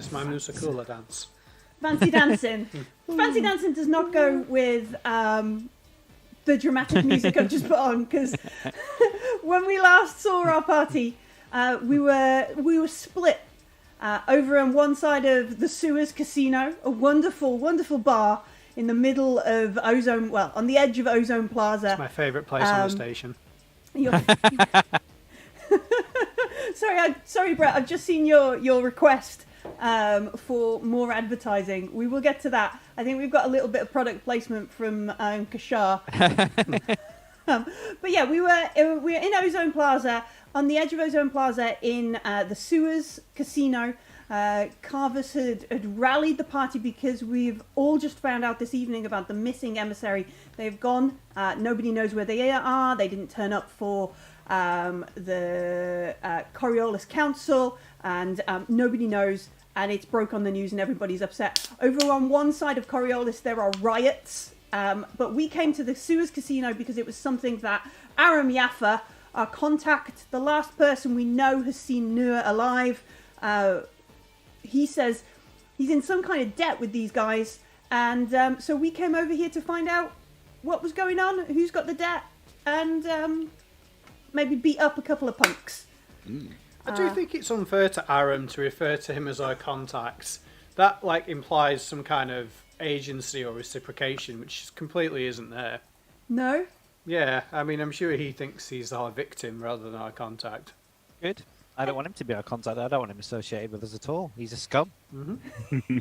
this my Musakula dance? Fancy dancing. Fancy dancing does not go with the dramatic music I've just put on, because when we last saw our party, we were split over on one side of the Sewers Casino, a wonderful, wonderful bar in the middle of on the edge of Ozone Plaza. It's my favourite place on the station. Sorry, Brett. I've just seen your request for more advertising. We will get to that. I think we've got a little bit of product placement from Kashar. But yeah, we were in Ozone Plaza, on the edge of Ozone Plaza in the Sewers Casino. Carvus had rallied the party because we've all just found out this evening about the missing emissary. They've gone. Nobody knows where they are. They didn't turn up for the Coriolis Council, and nobody knows. And it's broke on the news, and everybody's upset. Over on one side of Coriolis, there are riots. But we came to the Sewers Casino because it was something that Aram Yaffa, our contact, the last person we know has seen Nur alive, he says he's in some kind of debt with these guys, and so we came over here to find out what was going on, who's got the debt, and maybe beat up a couple of punks. I do think it's unfair to Aram to refer to him as our contact. That implies some kind of agency or reciprocation, which completely isn't there. No? Yeah, I mean, I'm sure he thinks he's our victim rather than our contact. Good. I don't want him to be our contact. I don't want him associated with us at all. He's a scum. Mm-hmm.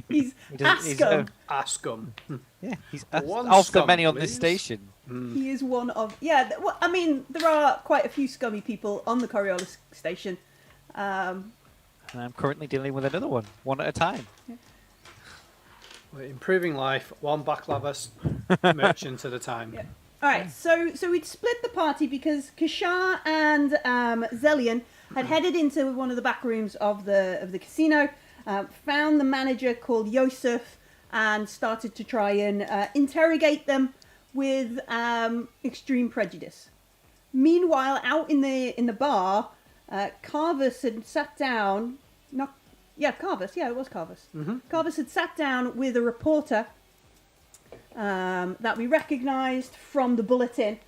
He's a scum. A scum. Yeah, he's One of the scum, many on please. this station. He is one of... Yeah, well, I mean, there are quite a few scummy people on the Coriolis station. And I'm currently dealing with another one at a time. Yeah. We're improving life, one baklava merchant at a time. Yeah. All right, so we'd split the party because Kashar and Zelian had headed into one of the back rooms of the casino, found the manager called Youseff, and started to try and interrogate them with extreme prejudice. Meanwhile, out in the bar, Carvus had sat down. Carvus. Yeah, it was Carvus. Mm-hmm. Carvus had sat down with a reporter that we recognised from the bulletin.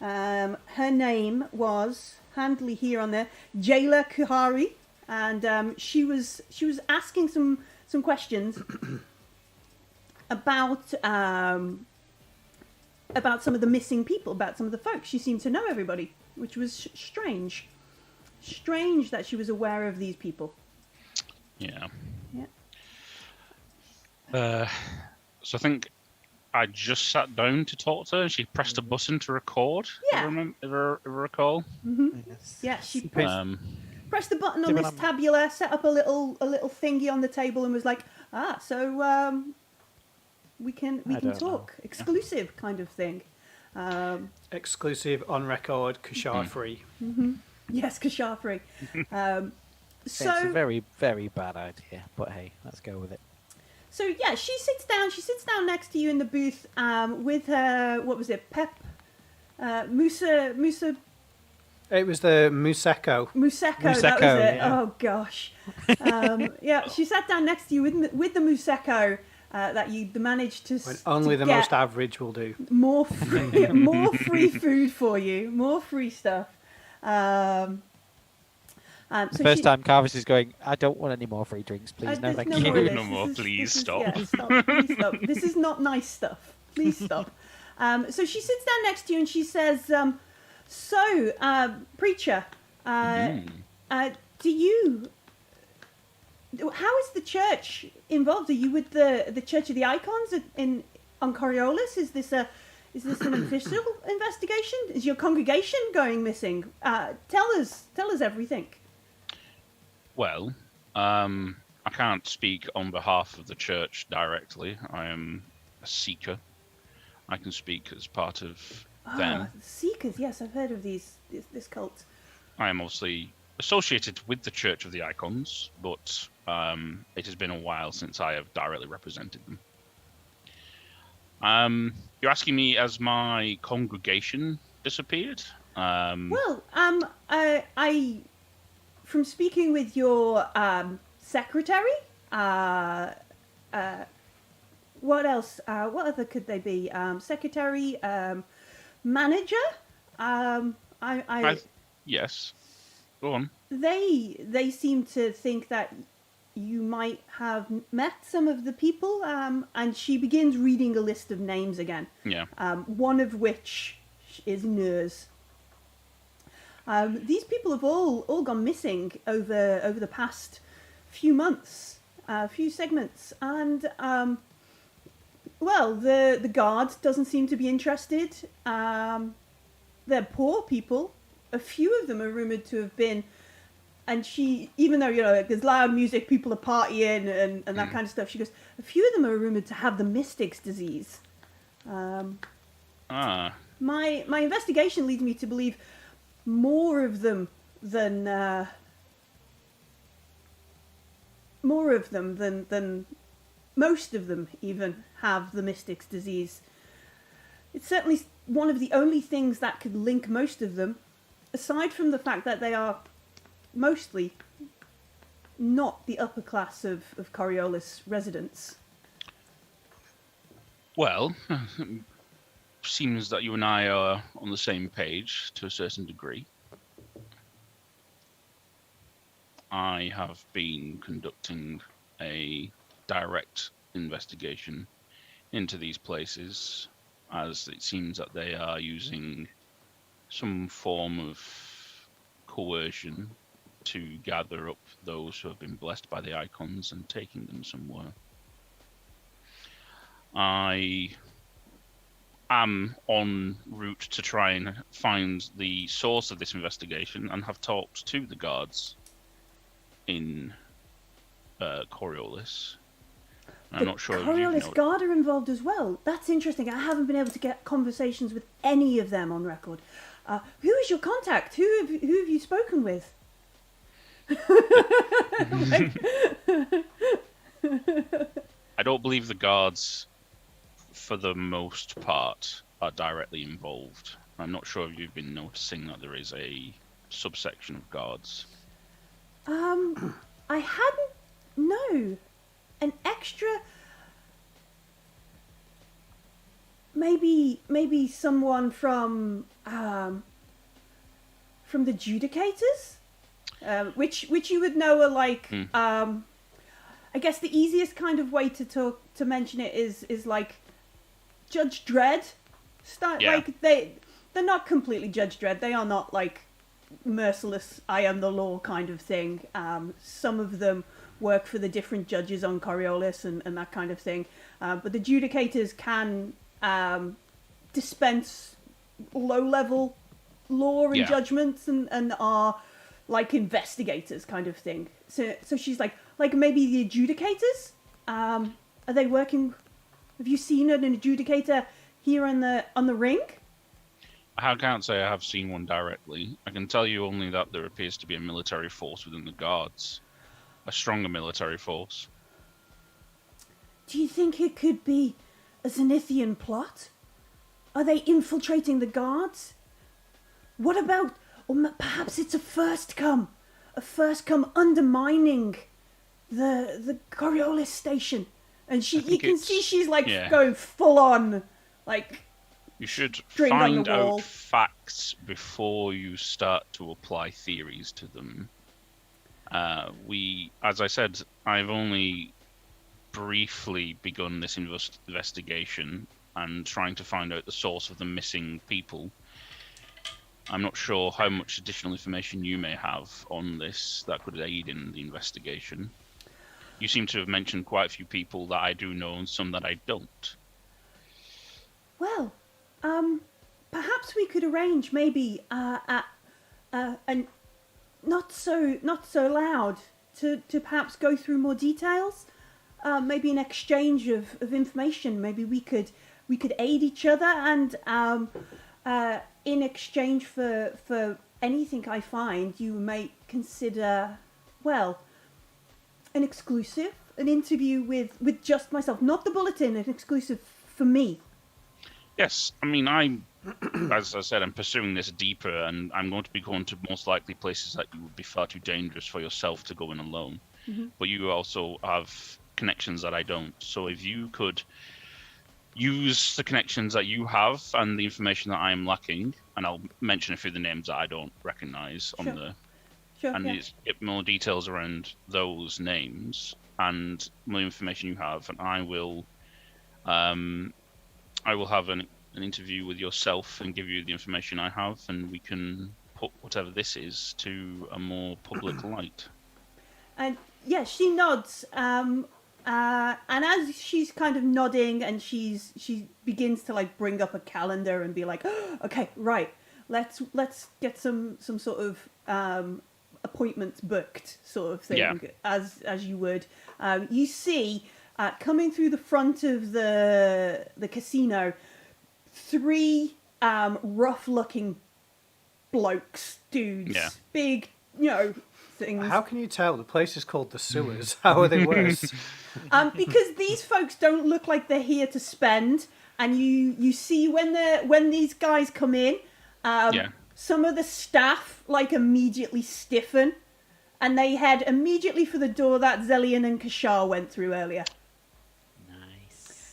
Her name was, handily here on there, Jayla Kuhari, and she was asking some questions about some of the missing people, about some of the folks. She seemed to know everybody, which was strange. Strange that she was aware of these people. Yeah. Yeah. So I think I just sat down to talk to her, and she pressed a button to record. Yeah. If I recall. Mm-hmm. Yes. Yeah, she pressed the button on Given this tabula, set up a little thingy on the table, and was like, so we can don't talk, know. exclusive kind of thing. Exclusive, on record, Kashar free. Mm-hmm. Yes, Kashar free. It's a very, very bad idea, but hey, let's go with it. So yeah, she sits down next to you in the booth with her, what was it, Musa. It was the Museko. Museko, that was it. Yeah. Oh gosh. Yeah, she sat down next to you with the Museko that you managed to. When only the get most average will do. more free food for you, more free stuff. So First time Carvis is going, I don't want any more free drinks, please. No, there's thank no you. more of this. No more, please stop. Yeah, stop. Please stop. This is not nice stuff. Please stop. So she sits down next to you and she says, preacher, how is the church involved? Are you with the Church of the Icons on Coriolis? Is this an official investigation? Is your congregation going missing? Tell us everything. Well, I can't speak on behalf of the church directly. I am a seeker. I can speak as part of them. Seekers, yes, I've heard of this cult. I am obviously associated with the Church of the Icons, but it has been a while since I have directly represented them. You're asking me as my congregation disappeared? I from speaking with your secretary. What else? What other could they be? Secretary, manager. Yes. Go on. They seem to think that you might have met some of the people, and she begins reading a list of names again. Yeah. One of which is Nurs. These people have all gone missing over the past few months, few segments, and well, the guard doesn't seem to be interested. They're poor people. A few of them are rumored to have been, and she, even though, there's loud music, people are partying and that kind of stuff, she goes, a few of them are rumored to have the Mystic's disease. My investigation leads me to believe more of them than most of them even have the Mystic's disease. It's certainly one of the only things that could link most of them, aside from the fact that they are mostly not the upper class of Coriolis residents. Well, seems that you and I are on the same page to a certain degree. I have been conducting a direct investigation into these places, as it seems that they are using some form of coercion to gather up those who have been blessed by the icons and taking them somewhere. I am en route to try and find the source of this investigation and have talked to the guards in Coriolis. I'm not sure. Coriolis Guard are involved as well. That's interesting. I haven't been able to get conversations with any of them on record. Who is your contact? Who have you spoken with? I don't believe the guards, for the most part, are directly involved. I'm not sure if you've been noticing that there is a subsection of guards. I hadn't. No. An extra. Maybe someone from the Judicators, which you would know are like. I guess the easiest kind of way to mention it is like Judge Dredd. Like they're not completely Judge Dredd. They are not like merciless, I am the law kind of thing. Some of them work for the different judges on Coriolis and that kind of thing. But the Judicators can dispense low-level law and judgments and are like investigators kind of thing. So she's like maybe the Adjudicators? Are they working? Have you seen an Adjudicator here on the ring? I can't say I have seen one directly. I can tell you only that there appears to be a military force within the guards. A stronger military force. Do you think it could be a Zenithian plot? Are they infiltrating the guards? What about, or perhaps it's a first come undermining the Coriolis station, and you can see she's like going full on, like. You should find out facts before you start to apply theories to them. As I said, I've only briefly begun this investigation and trying to find out the source of the missing people. I'm not sure how much additional information you may have on this that could aid in the investigation. You seem to have mentioned quite a few people that I do know and some that I don't. Well, perhaps we could arrange maybe and not so loud to perhaps go through more details. Maybe an exchange of information. Maybe we could aid each other, and in exchange for anything I find, you may consider, well, an exclusive, an interview with just myself, not the bulletin, an exclusive for me. Yes, I mean, as I said, I'm pursuing this deeper, and I'm going to be going to most likely places that you would be far too dangerous for yourself to go in alone. but you also have connections that I don't. So if you could use the connections that you have and the information that I'm lacking, and I'll mention a few of the names that I don't recognise on the, and get more details around those names and more information you have, and I will have an interview with yourself and give you the information I have, and we can put whatever this is to a more public light. And yeah, she nods. And as she's kind of nodding, and she begins to like bring up a calendar and be like, oh, okay, right, let's get some sort of appointments booked, sort of thing, as you would. You see, coming through the front of the casino, 3 rough-looking blokes, dudes, big, things. How can you tell? The place is called the Sewers. How are they worse? Because these folks don't look like they're here to spend, and you see when these guys come in, some of the staff like immediately stiffen, and they head immediately for the door that Zelian and Kashar went through earlier.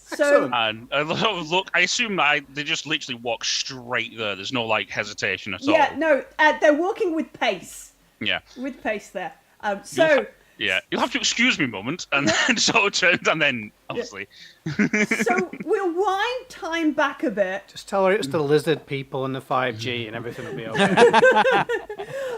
So, and look, I assume they just literally walk straight there. There's no like hesitation at all. Yeah, no, they're walking with pace. Yeah, with pace there. You'll have to excuse me a moment, and then sort of turns, and then obviously. So we'll wind time back a bit. Just tell her it's the lizard people and the 5G, and everything will be okay.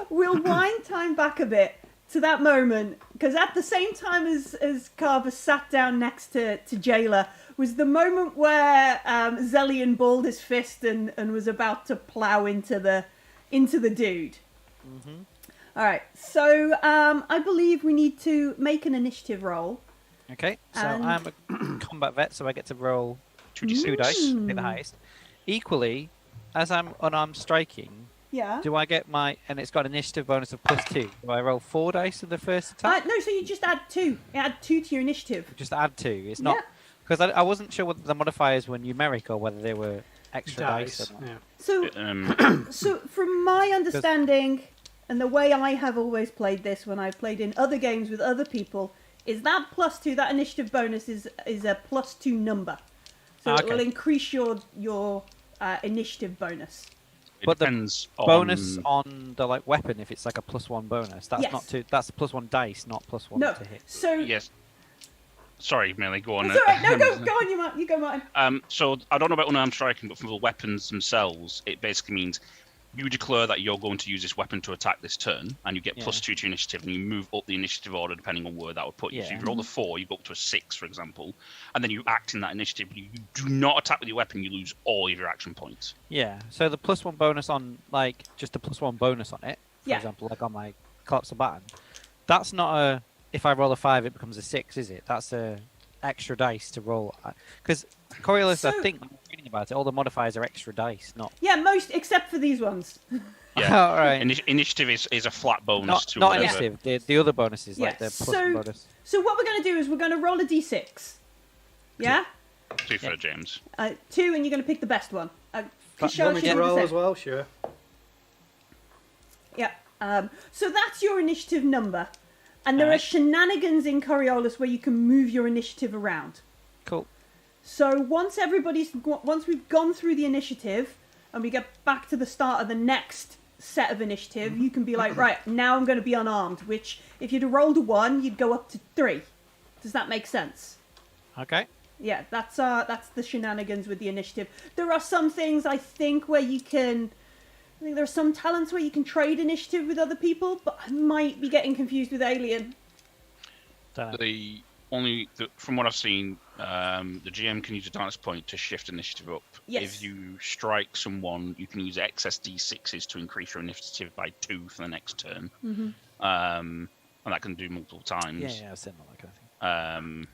We'll wind time back a bit to that moment, because at the same time as Carver sat down next to Jailer was the moment where Zelian balled his fist and was about to plow into the dude. Mm-hmm. All right, so I believe we need to make an initiative roll. Okay, so I'm a combat vet, so I get to roll 2 dice, pick the highest. Equally, as I'm unarmed striking, do I get and it's got an initiative bonus of +2. Do I roll 4 dice in the first attack? No, so you just add 2. You add 2 to your initiative. Just add 2. It's not because I wasn't sure whether the modifiers were numeric or whether they were extra dice. Yeah. So from my understanding, and the way I have always played this when I've played in other games with other people, is that +2, that initiative bonus is a +2 number. So it will increase your initiative bonus. But the bonus on the weapon, if it's like a +1 bonus, that's not that's a +1 dice, not +1 to hit. So yes. Sorry, Millie, go on. That's all right. No, go on, you go, Martin. So I don't know about unarmed striking, but for the weapons themselves, it basically means you declare that you're going to use this weapon to attack this turn, and you get +2 to initiative, and you move up the initiative order depending on where that would put you. So if you roll a 4, you go up to a 6, for example, and then you act in that initiative. You do not attack with your weapon, you lose all of your action points. Yeah, so the +1 bonus on, just a +1 bonus on it, for example, on my collapse the baton, that's not if I roll a 5, it becomes a 6, is it? That's a extra dice to roll. Because Coriolis, I think, reading about it, all the modifiers are extra dice, not... Yeah, most, except for these ones. Yeah, all right. Initiative is a flat bonus to not whatever. Initiative, the other bonuses, like the +1 bonus. So what we're going to do is we're going to roll a d6. Yeah? 2 for James. 2, and you're going to pick the best one. Want me to roll as well? Sure. Yeah. So that's your initiative number. And there are shenanigans in Coriolis where you can move your initiative around. Cool. So once we've gone through the initiative and we get back to the start of the next set of initiative, you can be like, right, now I'm going to be unarmed, which if you'd have rolled a 1, you'd go up to 3. Does that make sense? Okay. Yeah, that's the shenanigans with the initiative. There are some things, I think, where you can... I think there are some talents where you can trade initiative with other people, but I might be getting confused with Alien. From what I've seen, the GM can use a talents point to shift initiative up. Yes. If you strike someone, you can use excess d6s to increase your initiative by 2 for the next turn. Mm-hmm. And that can do multiple times. Yeah, similar kind of thing.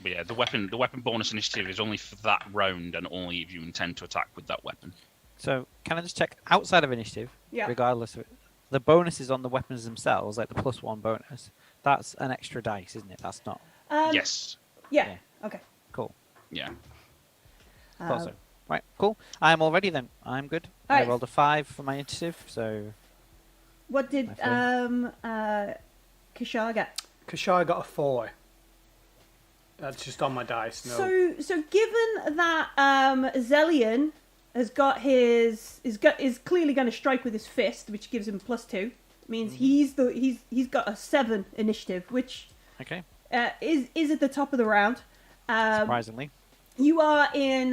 But yeah, the weapon bonus initiative is only for that round, and only if you intend to attack with that weapon. So, can I just check, outside of initiative, regardless of it, the bonuses on the weapons themselves, like the +1 bonus, that's an extra dice, isn't it? That's not... Yes. Yeah. Okay. Cool. Yeah. Thought so. Right, cool. I'm all ready then. I'm good. I rolled a 5 for my initiative, so... What did Kishar get? Kashai got a 4. That's just on my dice. No. So given that Zelian has got is clearly going to strike with his fist, which gives him +2, means he's got a 7 initiative, which is at the top of the round. Surprisingly, you are in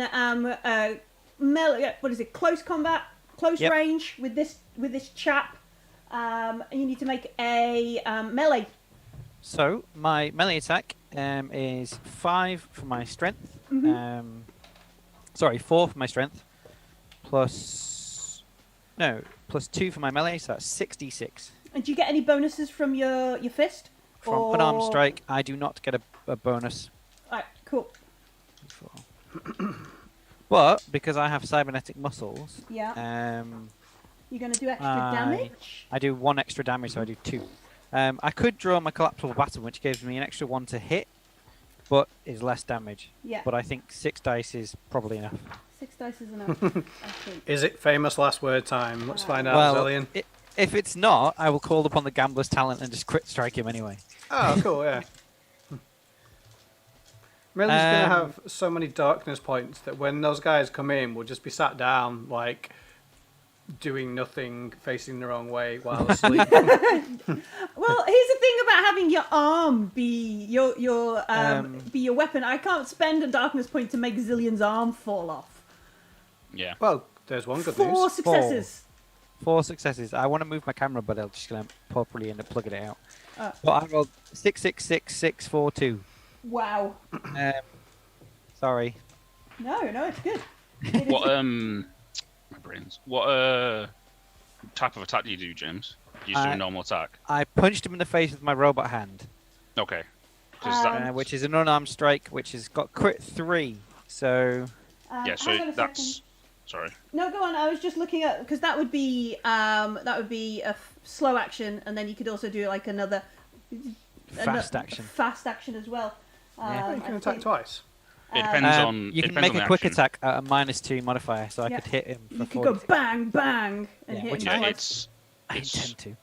close combat, close range with this chap, and you need to make a melee. So my melee attack is 5 for my strength. 4 for my strength. Plus 2 for my melee, so that's 6d6. And do you get any bonuses from your fist? From unarmed strike, I do not get a bonus. Alright, cool. But because I have cybernetic muscles, you're going to do extra damage? I do 1 extra damage, so I do 2. I could draw my collapsible baton, which gives me an extra 1 to hit, but is less damage. Yeah. But I think 6 dice is probably enough. 6 dice is enough, I think. Is it famous last word time? Let's find out, Zillion. If it's not, I will call upon the gambler's talent and just crit strike him anyway. Oh, cool, yeah. Millie's going to have so many darkness points that when those guys come in, we'll just be sat down, like, doing nothing, facing the wrong way while asleep. Well, here's the thing about having your arm be your weapon. I can't spend a darkness point to make Zillion's arm fall off. Yeah. Well, there's one good 4 news. successes. 4 successes. I want to move my camera, but I'm just going to probably end up plugging it out. But I rolled 6, 6, 6, 6, 4, 2. Wow. Sorry. No, it's good. What my brains. What type of attack do you do, James? Do you just do a normal attack? I punched him in the face with my robot hand. Okay. Which is an unarmed strike, which has got crit 3. So yeah, so that's. Sorry. No, go on. I was just looking at because that would be a slow action, and then you could also do like another fast action. Fast action as well. You can attack twice. It depends on. You can make a quick attack at a -2 modifier, so I could hit him. You could go bang bang and hit him twice. I intend to.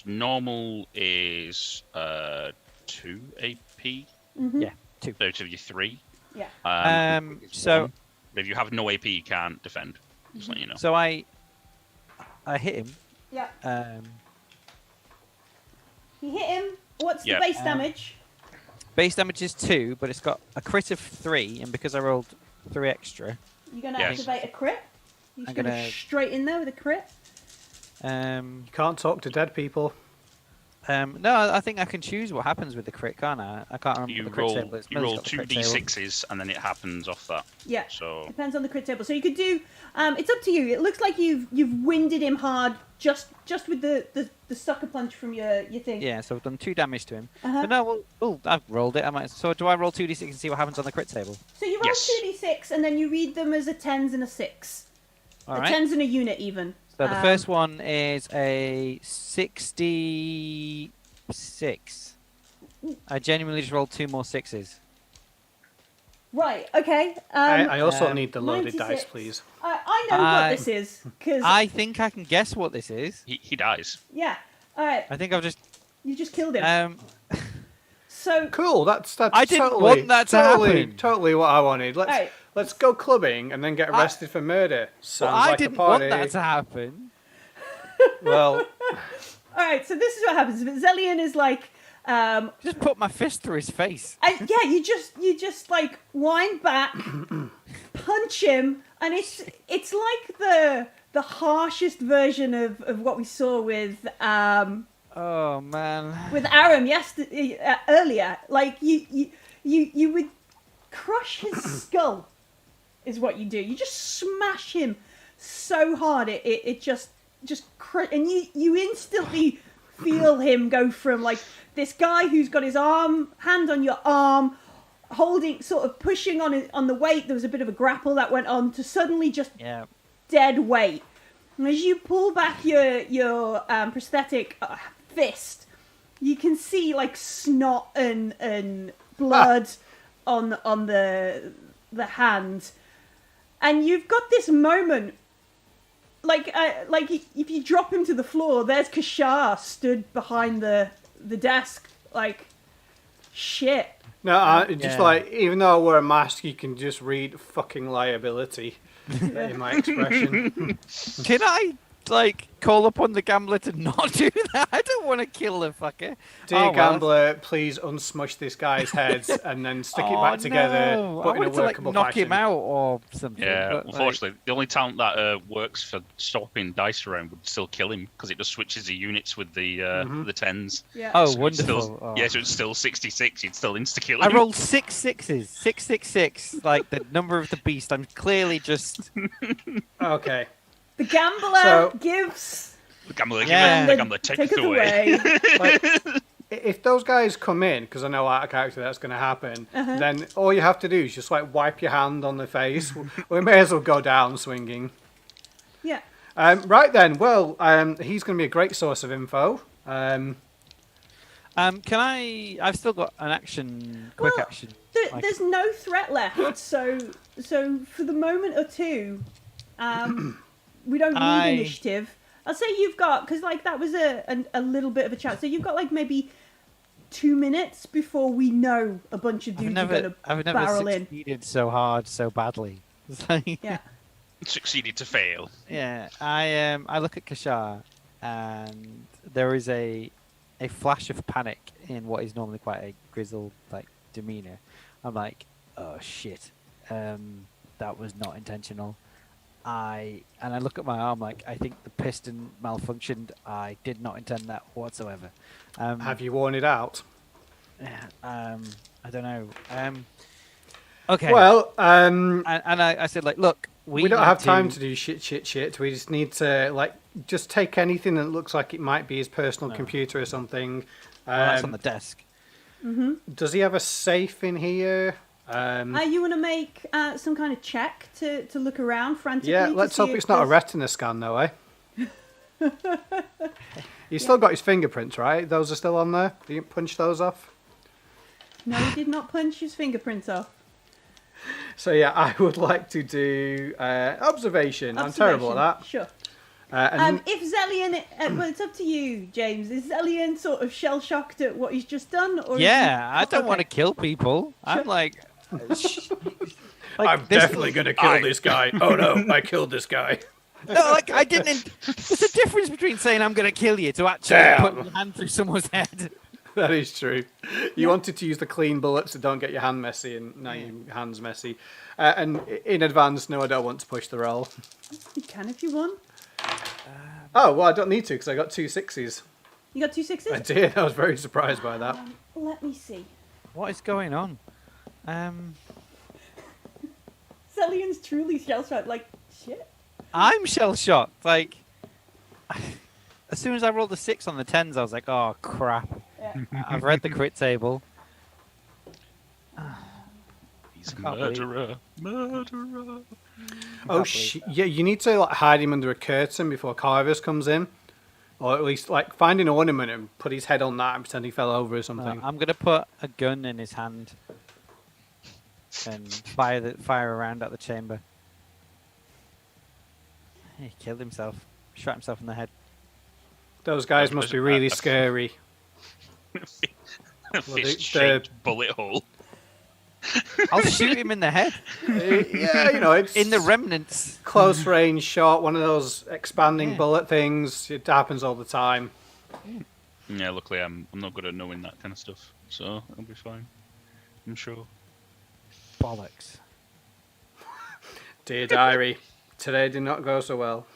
Normal is 2 AP. Yeah, 2. So to you 3. Yeah. So. If you have no AP, you can't defend. Just letting you know. So I hit him. Yeah. You hit him. What's the Yeah. base damage? Base damage is 2, but it's got a crit of 3, and because I rolled 3 extra, You're going to Yes. activate a crit. You're I'm going to gonna- straight in there with a crit. You can't talk to dead people. no, I think I can choose what happens with the crit, can't I? I can't remember You the crit roll, table. It's you Millie's roll got the two crit table. d6s, and then it happens off that. Yeah. So Depends on the crit table. So you could do. It's up to you. It looks like you've winded him hard just with the sucker punch from your thing. Yeah, so I've done 2 damage to him. Uh-huh. But no, I've rolled it. So do I roll 2d6 and see what happens on the crit table? So you roll Yes. 2d6 and then you read them as a 10s and a 6. All a right. 10s and a unit even. So the first one is a 66. I genuinely just rolled 2 more 6s. Right. Okay. I also need the loaded 96. dice, please. I know what this is because I think I can guess what this is. he dies. yeah. All right. I think I've just. You just killed him. So Cool. That's I didn't totally, want that to totally, happen. Totally what I wanted. Alright. Let's go clubbing and then get arrested for murder. Sounds I like didn't a party. want that to happen. Well, all right. So this is what happens. Zelian is like. Just put my fist through his face. Yeah, you just like wind back, punch him, and it's like the harshest version of what we saw with Oh man. Aram earlier. Like you would crush his skull, is what you do. You just smash him so hard it just and you instantly feel him go from like this guy who's got his hand on your arm, holding, sort of pushing on the weight. There was a bit of a grapple that went on to suddenly just dead weight. And as you pull back your prosthetic fist, you can see like snot and blood on the hand, and you've got this moment. Like if you drop him to the floor, there's Kashar stood behind the desk, like, shit. No, just Yeah. like, even though I wear a mask, you can just read fucking liability in my expression. Can I, like, call upon the gambler to not do that? I don't want to kill the fucker. Dear Oh, well, gambler, please unsmush this guy's head and then stick it back together, no. but I in a wanted to, like, workable knock fashion. him out or something. Yeah, but, like, unfortunately, the only talent that works for swapping dice around would still kill him because it just switches the units with the tens. Yeah. oh, So it's wonderful. Still, Oh. Yeah, so it's still 66. You'd still insta kill I him. rolled 6 sixes. 666, like the number of the beast. I'm clearly just. Okay. The gambler So- gives... The gambler, Yeah. the gambler takes it away. Like, if those guys come in, because I know out of character that's going to happen, Uh-huh. then all you have to do is just like wipe your hand on the face. We may as well go down swinging. Yeah. Right then, well, he's going to be a great source of info. Can I? I've still got an action, quick Well, action. like- There's no threat left, so for the moment or two, we don't need initiative. I'll say you've got, because like that was a little bit of a chat, so you've got like maybe 2 minutes before we know a bunch of dudes are going I've to never barrel in. succeeded so hard, so badly. It's like, Yeah. Succeeded to fail. yeah. I look at Kashar, and there is a flash of panic in what is normally quite a grizzled like demeanor. I'm like, oh shit, that was not intentional. I look at my arm like I think the piston malfunctioned. I did not intend that whatsoever. Have you worn it out? I don't know. Okay. Well, and I said like, look, we don't have time to do shit. We just need to like just take anything that looks like it might be his personal computer or something. That's on the desk. Does he have a safe in here? You want to make some kind of check to look around frantically? Yeah, to let's see hope if it's not a there's- retina scan, though, eh? He's still got his fingerprints, right? Those are still on there. You didn't punch those off. No, he did not punch his fingerprints off. So yeah, I would like to do observation. I'm terrible at Sure. that. And If Zellion, well, it's up to you, James. Is Zellion sort of shell shocked at what he's just done, or is Yeah, he- I don't want to Okay. kill people. I'm like, I'm this- definitely gonna kill this guy. Oh no, I killed this guy. No, like I didn't. There's a difference between saying I'm going to kill you to actually Damn. putting your hand through someone's head. That is true. You wanted to use the clean bullets that don't get your hand messy, and now your hand's messy. And in advance, no, I don't want to push the roll. You can if you want. Oh well, I don't need to because I got 2 6s. You got 2 6s? I did. I was very surprised by that. Let me see. What is going on? Zellion's truly shell shocked. Like shit. I'm shell shocked. Like, as soon as I rolled a 6 on the 10s, I was like, oh crap. Yeah. I've read the crit table. He's a can't believe- murderer. Murderer. Oh shit! Yeah, you need to like hide him under a curtain before Carvers comes in, or at least like find an ornament and put his head on that and pretend he fell over or something. I'm going to put a gun in his hand and fire around at the chamber. He killed himself. Shot himself in the head. Those guys must be really scary. A fist-shaped bullet hole. I'll shoot him in the head. Yeah, you know, it's In the remnants. close range shot, one of those expanding Yeah. bullet things. It happens all the time. Yeah, luckily I'm not good at knowing that kind of stuff, so I'll be fine. I'm sure. Bollocks. Dear diary, today did not go so well.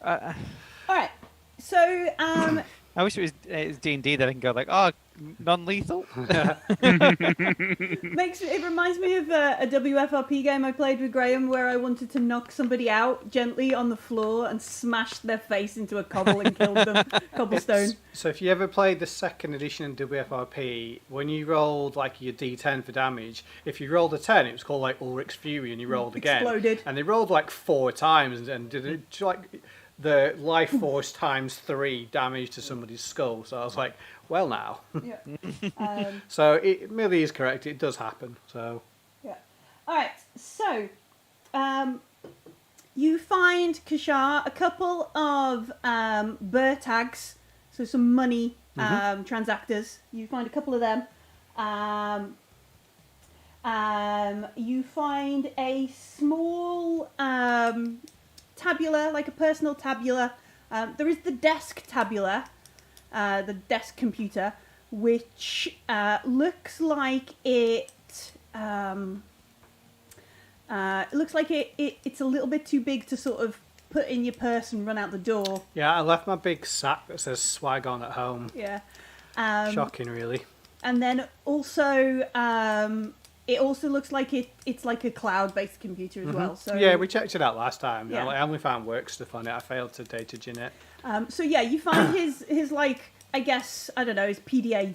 All right. So I wish it was D&D that I can go like, oh, non-lethal. it reminds me of a WFRP game I played with Graham where I wanted to knock somebody out gently on the floor and smash their face into a cobble and killed them. Cobblestone. So if you ever played the second edition in WFRP, when you rolled like your D10 for damage, if you rolled a 10, it was called like Ulrich's Fury, and you rolled again. Exploded. And they rolled like 4 times and did it like the life force times 3 damage to somebody's skull. So I was like, well now. Yeah. So Millie is correct. It does happen. So Yeah. All right. So, you find Kashar a couple of tags, so some money transactors. You find a couple of them. You find a small tabula, like a personal tabula. There is the desk tabula, the desk computer, which looks like it. It looks like it's a little bit too big to sort of put in your purse and run out the door. Yeah, I left my big sack that says swag on at home. Yeah. Shocking, really. And then also, it also looks like it's like a cloud-based computer as well. So yeah, we checked it out last time. Yeah. I only found work stuff on it. I failed to data gin it. So yeah, you find his like, I guess, I don't know, his PDA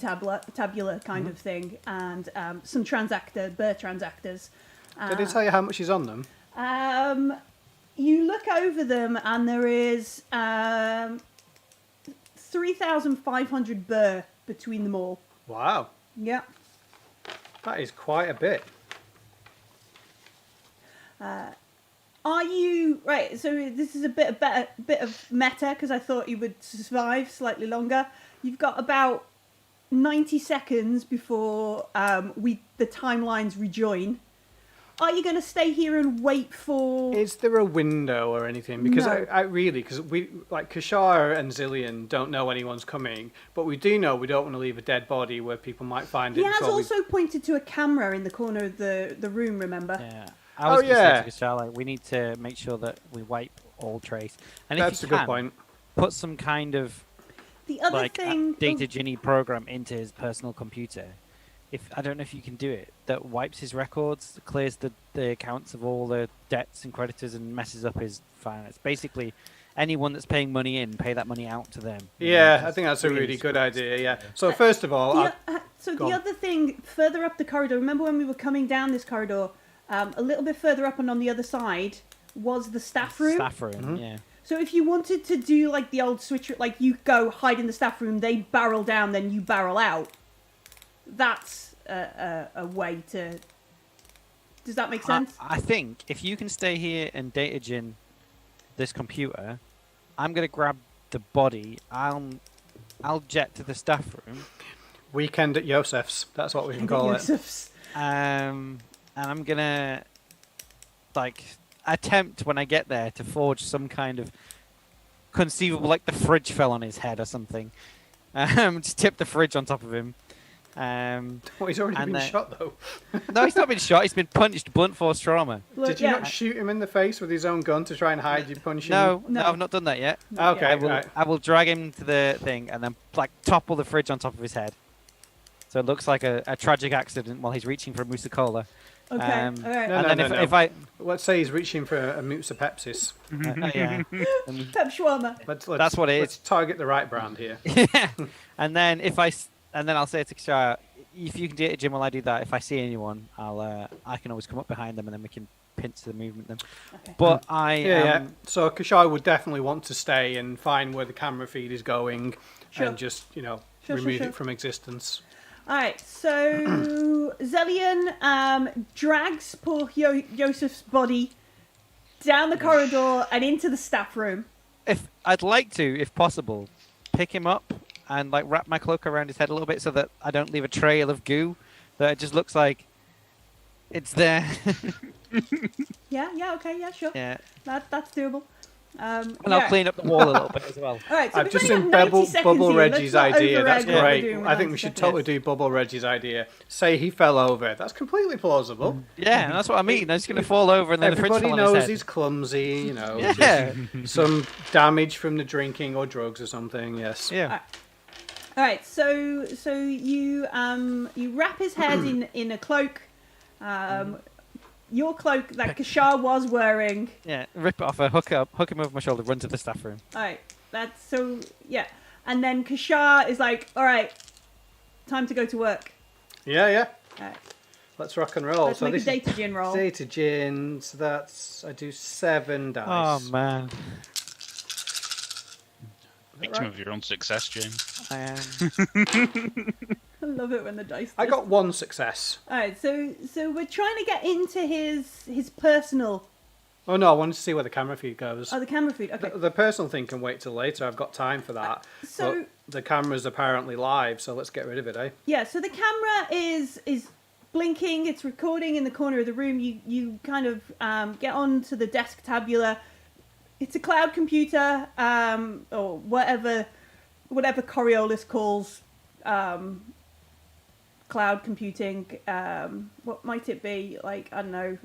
tabula kind of thing, and some Burr transactors. Did it tell you how much is on them? You look over them, and there is 3,500 Burr between them all. Wow, Yeah. that is quite a bit. Are you right? So this is a bit of meta because I thought you would survive slightly longer. You've got about 90 seconds before the timelines rejoin. Are you going to stay here and wait for? Is there a window or anything? Because No. I really, because we like Kashar and Zillion don't know anyone's coming, but we do know we don't want to leave a dead body where people might find He it. has before also pointed to a camera in the corner of the room. Remember? Yeah. I was gonna yeah. say to Kashar, like, we need to make sure that we wipe all trace. And That's if a you good can, point. put some kind of The other like thing. data ginny program into his personal computer. If I don't know if you can do it, that wipes his records, clears the accounts of all the debts and creditors, and messes up his finance. Basically, anyone that's paying money in, pay that money out to them. Yeah, I think that's a really good idea. Yeah. So first of all, The other thing, further up the corridor, remember when we were coming down this corridor, a little bit further up and on the other side was the staff room. Staff room, yeah. So if you wanted to do like the old switcher, like you go hide in the staff room, they barrel down, then you barrel out. That's a way to... Does that make sense? I think if you can stay here and data gin this computer, I'm going to grab the body. I'll jet to the staff room. weekend at Yousseff's. That's what we can call it. Yousseff's. And I'm gonna like attempt when I get there to forge some kind of conceivable, like the fridge fell on his head or something. Just tip the fridge on top of him. Well, he's already been shot though. No, he's not been shot. He's been punched, blunt force trauma. Look, Did you not shoot him in the face with his own gun to try and hide you punching? No, No. I've not done that yet. Okay, I will drag him to the thing and then like topple the fridge on top of his head. So it looks like a tragic accident while he's reaching for a Musa Cola. Okay, all right. No, and then if I let's say he's reaching for a Mutsa Pepsis. yeah, Pep shawarma. That's what it is. Let's target the right brand here. and then I'll say to Kashara, if you can do it, Jim, while I do that, if I see anyone, I can always come up behind them and then we can pinch the movement them. Okay. But Yeah. So Kashar would definitely want to stay and find where the camera feed is going Sure. and just Sure, remove sure. it from existence. All right, so Zellion drags poor Yousseff's body down the corridor and into the staff room. if I'd like to, if possible, pick him up and like wrap my cloak around his head a little bit so that I don't leave a trail of goo, that it just looks like it's there. Yeah, okay, yeah, sure. Yeah. That's doable. And I'll clean up the wall a little bit as well. All right, so I've we've just only seen got 90 Bubble seconds here. Reggie's Let's not idea. That's override what we're great. doing with I think 90 we should seconds. totally do Bubble Reggie's idea. Say he fell over. That's completely plausible. Yeah, and that's what I mean. He's going to fall over and then the fridge Everybody fell on his knows head. he's clumsy, Yeah. just some damage from the drinking or drugs or something. Yes. Yeah. All right, so you wrap his head in a cloak, your cloak that Kashar was wearing. Yeah, rip it off, hook him over my shoulder, run to the staff room. All right, that's so yeah, and then Kashar is like, all right, time to go to work. Yeah. All right, Let's rock and roll. let's so make a this data gin roll. is data gin. So that's I do 7 dice. Oh man, Victim of your own success, James. I am. I love it when the dice. I got 1 success. All right, so we're trying to get into his personal. Oh no, I wanted to see where the camera feed goes. Oh, the camera feed. Okay. The personal thing can wait till later. I've got time for that. So the camera's apparently live, so let's get rid of it, eh? Yeah, so the camera is blinking, it's recording in the corner of the room. You kind of get onto the desk tabula. It's a cloud computer, or whatever Coriolis calls cloud computing. What might it be? Like, I don't know,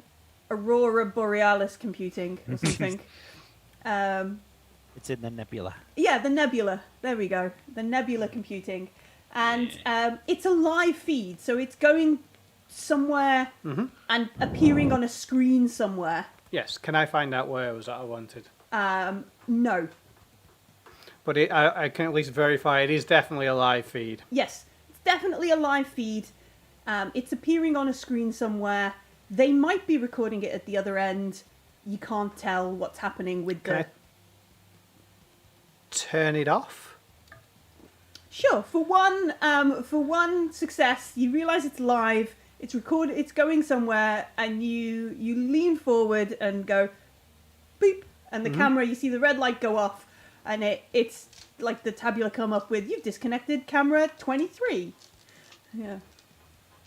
Aurora Borealis computing or something. It's in the nebula. Yeah, the nebula. There we go. The nebula computing. And it's a live feed, so it's going somewhere and appearing on a screen somewhere. Yes. Can I find out where it was that I wanted? No. But I can at least verify it is definitely a live feed. Yes, it's definitely a live feed. It's appearing on a screen somewhere. They might be recording it at the other end. You can't tell what's happening with Can I turn it off? Sure. For one success, you realise it's live. It's recorded. It's going somewhere, and you lean forward and go, beep, and the camera. You see the red light go off, and it's like the tabula come up with you've disconnected camera 23. Yeah.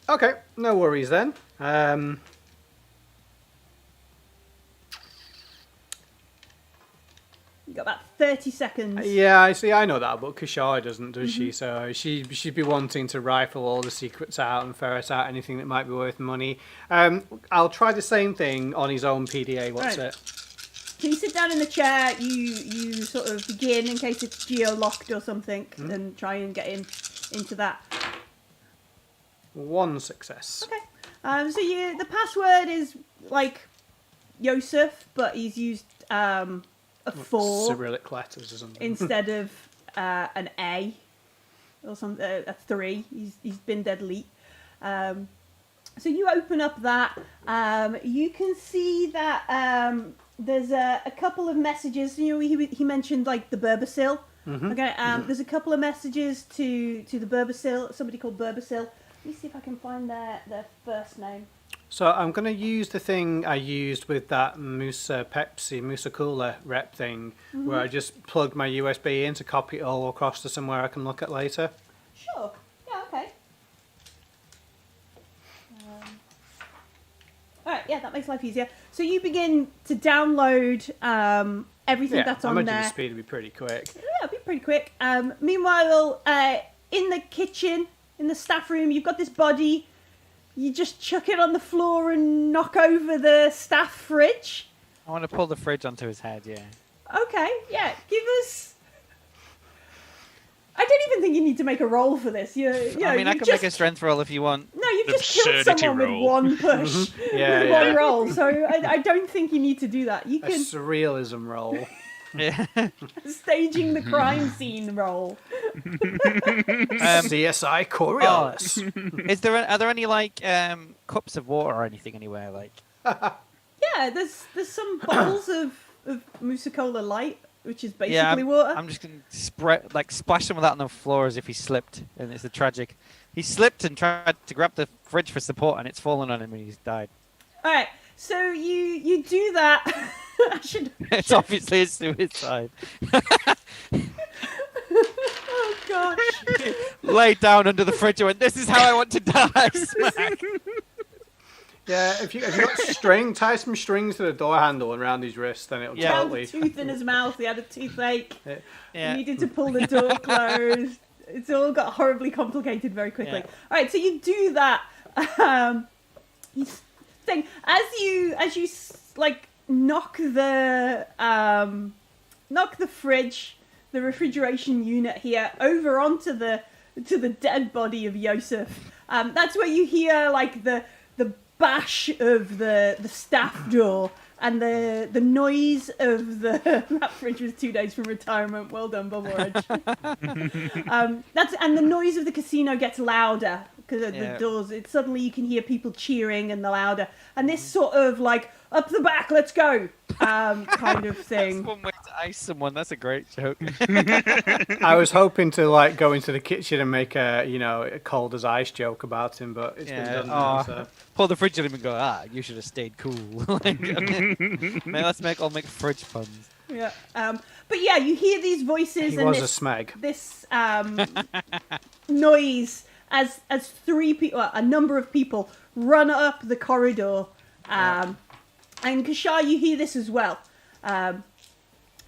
Okay, no worries then. You got about 30 seconds. Yeah, I see. I know that, but Kishar doesn't, does she? So she'd be wanting to rifle all the secrets out and ferret out anything that might be worth money. I'll try the same thing on his own PDA. What's Right. it? So you sit down in the chair. You sort of begin in case it's geo-locked or something, and try and get into that. One success. Okay. So the password is like Youseff, but he's used a 4 Cyrillic letters or something. instead of an A or something. A 3. He's been dead elite. So you open up that. You can see that there's a couple of messages. You know, he mentioned like the Birbasil. Okay. There's a couple of messages to the Birbasil. Somebody called Birbasil. Let me see if I can find their first name. So I'm going to use the thing I used with that Musa Cola rep thing, where I just plugged my USB in to copy it all across to somewhere I can look at later. Sure. Yeah. Okay. All right. Yeah, that makes life easier. So you begin to download everything that's I on imagine there. the speed would be pretty quick. Yeah, it'll be pretty quick. Meanwhile, in the kitchen, in the staff room, you've got this body. You just chuck it on the floor and knock over the staff fridge. I want to pull the fridge onto his head, yeah. Okay, yeah, give us... I don't even think you need to make a roll for this. I mean, I can make a strength roll if you want. No, you've just killed someone with one push, with one roll. So I don't think you need to do that. You A can surrealism roll. Yeah. staging the crime scene roll. CSI Coriolis. Are there any like cups of water or anything anywhere? Like, Yeah, there's some bottles of Musa Cola Light, which is basically yeah, water. I'm just gonna splash some of that on the floor as if he slipped, and it's a tragic. He slipped and tried to grab the fridge for support, and it's fallen on him, and he's died. All right, so you do that. I should. It's obviously a suicide. Oh gosh. Lay down under the fridge and went, "This is how I want to die." Smack. Yeah, if you got string, tie some strings to the door handle and around his wrist, then it'll Yeah. Found a totally. tooth in his mouth. He had a toothache. Yeah. He needed to pull the door closed. It's all got horribly complicated very quickly. Yeah. All right, so you do that. You think as you like knock the fridge, the refrigeration unit here over onto the dead body of Youseff. That's where you hear like the bash of the staff door and the noise of that fridge was 2 days from retirement. Well done, Bubble Edge. And the noise of the casino gets louder because of the doors. Suddenly you can hear people cheering and the louder. And this sort of like up the back, let's go kind of thing. That's one way to ice someone. That's a great joke. I was hoping to like go into the kitchen and make a a cold as ice joke about him, but it's been done now, so. Pull the fridge on him and go, you should have stayed cool. Let's make fridge puns. Yeah. But yeah, you hear these voices He and was a this, smeg. this noise as a number of people run up the corridor. And Kashar, you hear this as well.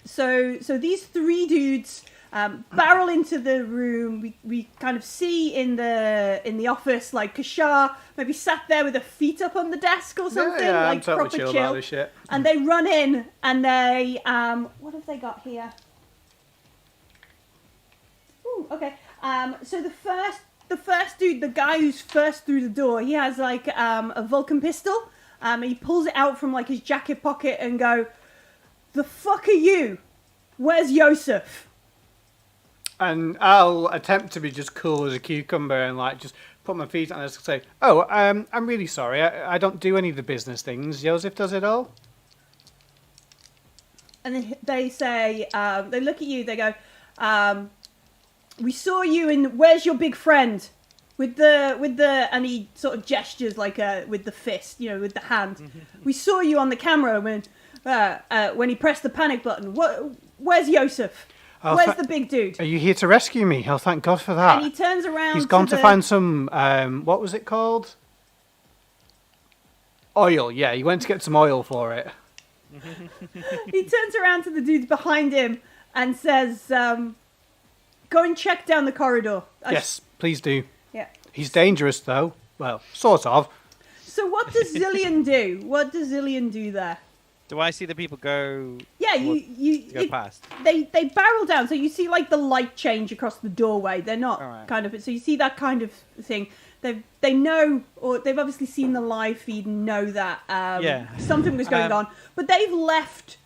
So these three dudes barrel into the room. We kind of see in the office like Kashar maybe sat there with her feet up on the desk or something, Yeah, like I'm totally proper chill chill. about this shit. And they run in and they what have they got here? Ooh, okay. So the first dude, the guy who's first through the door, he has like a Vulcan pistol. He pulls it out from like his jacket pocket and go, "The fuck are you? Where's Youseff?" And I'll attempt to be just cool as a cucumber and like just put my feet on it and say, "Oh, I'm really sorry. I don't do any of the business things. Youseff does it all." And they say, they look at you. They go, "We saw you in. Where's your big friend?" With the and he sort of gestures like with the fist, with the hand. "We saw you on the camera when he pressed the panic button. Where's Youseff? Oh, Where's the big dude?" Are you here to rescue me? Oh, thank God for that. And he turns around. He's gone to find some, what was it called? Oil, yeah, he went to get some oil for it. He turns around to the dudes behind him and says, "Go and check down the corridor." Yes, please do. Yeah. He's dangerous, though. Well, sort of. So what does Zillion do? What does Zillion do there? Do I see the people go? Yeah, go past. They barrel down, so you see like the light change across the doorway. They're not kind of so you see that kind of thing. They know, or they've obviously seen the live feed and know that something was going on, but they've left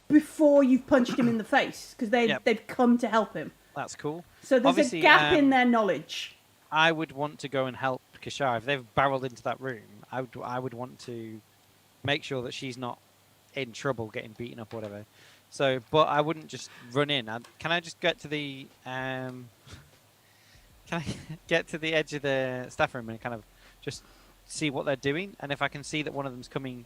before you've punched him in the face because they've come to help him. That's cool. So there's obviously a gap in their knowledge. I would want to go and help Kashar if they've barreled into that room. I would want to make sure that she's not in trouble, getting beaten up or whatever. So, but I wouldn't just run in. Can I just get to the can I get to the edge of the staff room and kind of just see what they're doing? And if I can see that one of them's coming,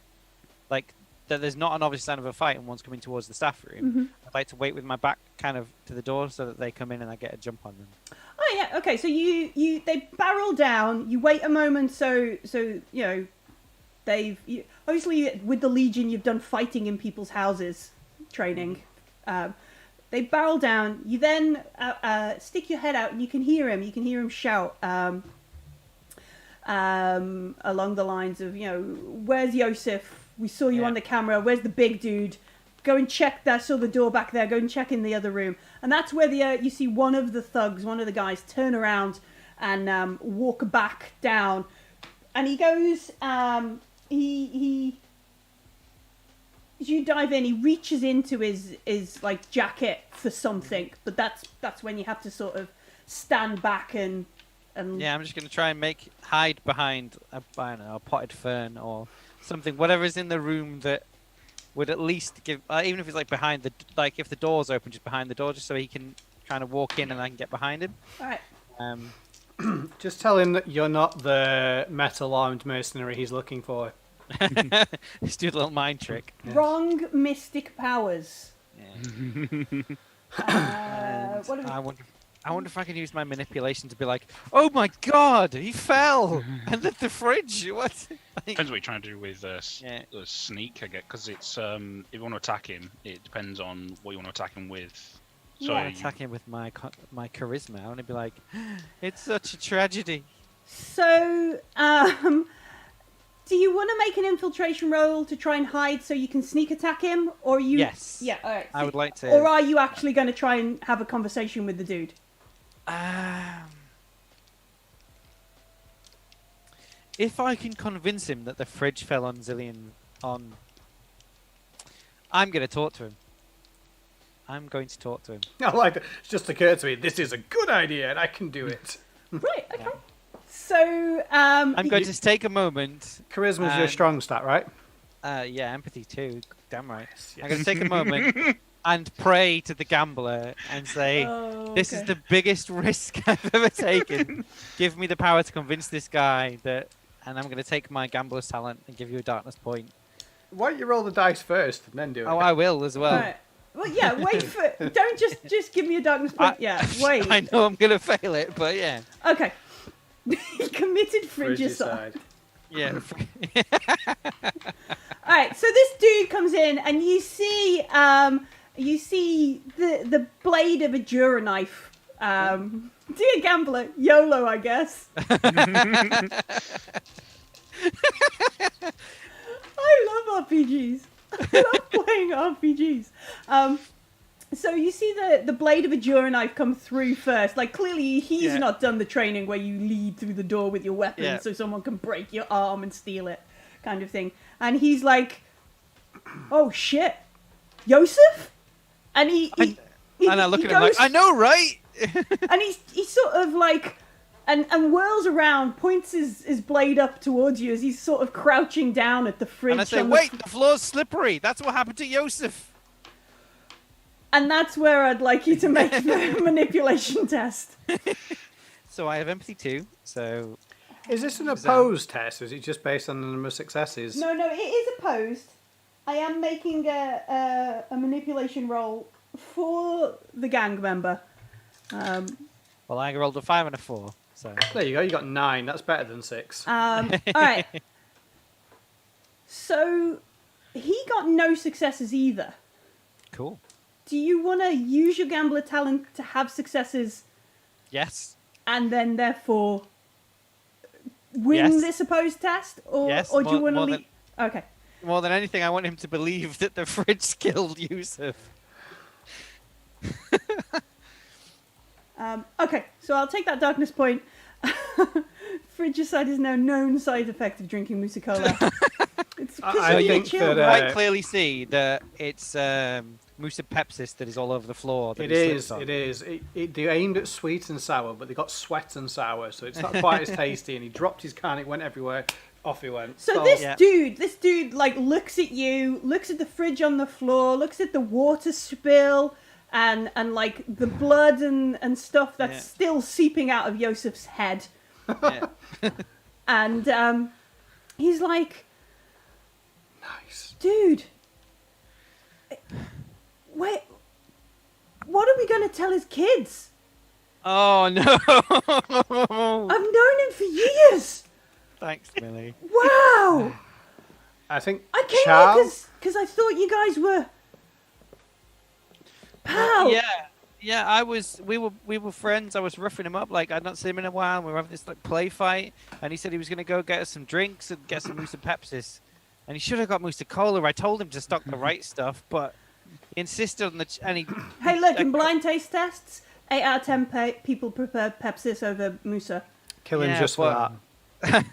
like that there's not an obvious sign of a fight and one's coming towards the staff room, I'd like to wait with my back kind of to the door so that they come in and I get a jump on them. Oh yeah, okay. So they barrel down. You wait a moment, so obviously with the Legion you've done fighting in people's houses training. They barrel down. You then stick your head out and you can hear him. You can hear him shout along the lines of, "Where's Youseff? We saw you on the camera. Where's the big dude? Go and check that. Saw the door back there. Go and check in the other room." And that's where you see one of the thugs, one of the guys, turn around and walk back down. And he goes, he as you dive in, he reaches into his like jacket for something, but that's when you have to sort of stand back and yeah, I'm just gonna try and hide behind a potted fern or something, whatever is in the room that would at least give, even if it's like behind if the door's open, just behind the door, just so he can kind of walk in and I can get behind him. All right. Just tell him that you're not the metal-armed mercenary he's looking for. Just do a little mind trick. Wrong mystic powers. Yeah. I wonder if I can use my manipulation to be like, "Oh my God, he fell and the fridge." What? Depends what you're trying to do with sneak, I guess, because it's if you want to attack him, it depends on what you want to attack him with. So I attack him with my charisma. I want to be like, "It's such a tragedy." So, do you want to make an infiltration roll to try and hide so you can sneak attack him, or you? Yes. Yeah. All right. I would like to. Or are you actually going to try and have a conversation with the dude? If I can convince him that the fridge fell on Zillion, I'm going to talk to him. I'm going to talk to him. I like it. It's just occurred to me, this is a good idea and I can do it. Right, okay. Yeah. So, I'm going to take a moment. Charisma's your strong stat, right? Yeah, empathy too. Damn right. Yes. I'm going to take a moment and pray to the gambler and say, "This is the biggest risk I've ever taken. Give me the power to convince this guy that, and I'm going to take my gambler's talent and give you a darkness point." Why don't you roll the dice first and then do it? Oh, I will as well. Right. Well, yeah. Wait for. Don't just give me a darkness point. Yeah. Wait. I know I'm going to fail it, but yeah. Okay. Committed frigicide. Yeah. All right. So this dude comes in, and you see the blade of a Jura knife. Dear gambler, YOLO, I guess. I love RPGs. I love playing RPGs. So you see the blade of a Jura knife come through first. Like, clearly he's not done the training where you lead through the door with your weapon so someone can break your arm and steal it, kind of thing. And he's like, "Oh shit, Youseff?" And and I look at him like, "I know, right?" And he's sort of like, and whirls around, points his blade up towards you as he's sort of crouching down at the fridge. And I say, "Wait, the floor's slippery. That's what happened to Youseff." And that's where I'd like you to make the manipulation test. So I have empathy 2. So is this an opposed test, or is it just based on the number of successes? No, it is opposed. I am making a manipulation roll for the gang member. Well, I rolled a 5 and a 4. So there you go. You got 9. That's better than 6. All right. So he got no successes either. Cool. Do you want to use your gambler talent to have successes? Yes. And then therefore win this opposed test, or do you want to leave? Okay. More than anything, I want him to believe that the fridge killed Youseff. Okay, so I'll take that darkness point. Frigicide is now known side effect of drinking Musa-Cola. It's I think chill, that, right? I clearly see that it's Musa Pepsis that is all over the floor. It is. They're aimed at sweet and sour, but they got sweat and sour, so it's not quite as tasty. And he dropped his can, it went everywhere. Off he went. So this dude, like, looks at you, looks at the fridge on the floor, looks at the water spill, and like the blood and stuff that's still seeping out of Youssef's head. Yeah. And he's like, "Nice, dude. Wait, what are we going to tell his kids? Oh no! I've known him for years. Thanks, Millie. Wow. I think I came here because I thought you guys were pals. Yeah. We were friends. I was roughing him up. Like, I'd not seen him in a while. We were having this like play fight, and he said he was going to go get us some drinks and get some Musa Pepsis, and he should have got Musa Cola. I told him to stock the right stuff, but he insisted on Hey, look, in blind taste tests, 8 out of 10 people prefer Pepsis over Musa. kill him just for that."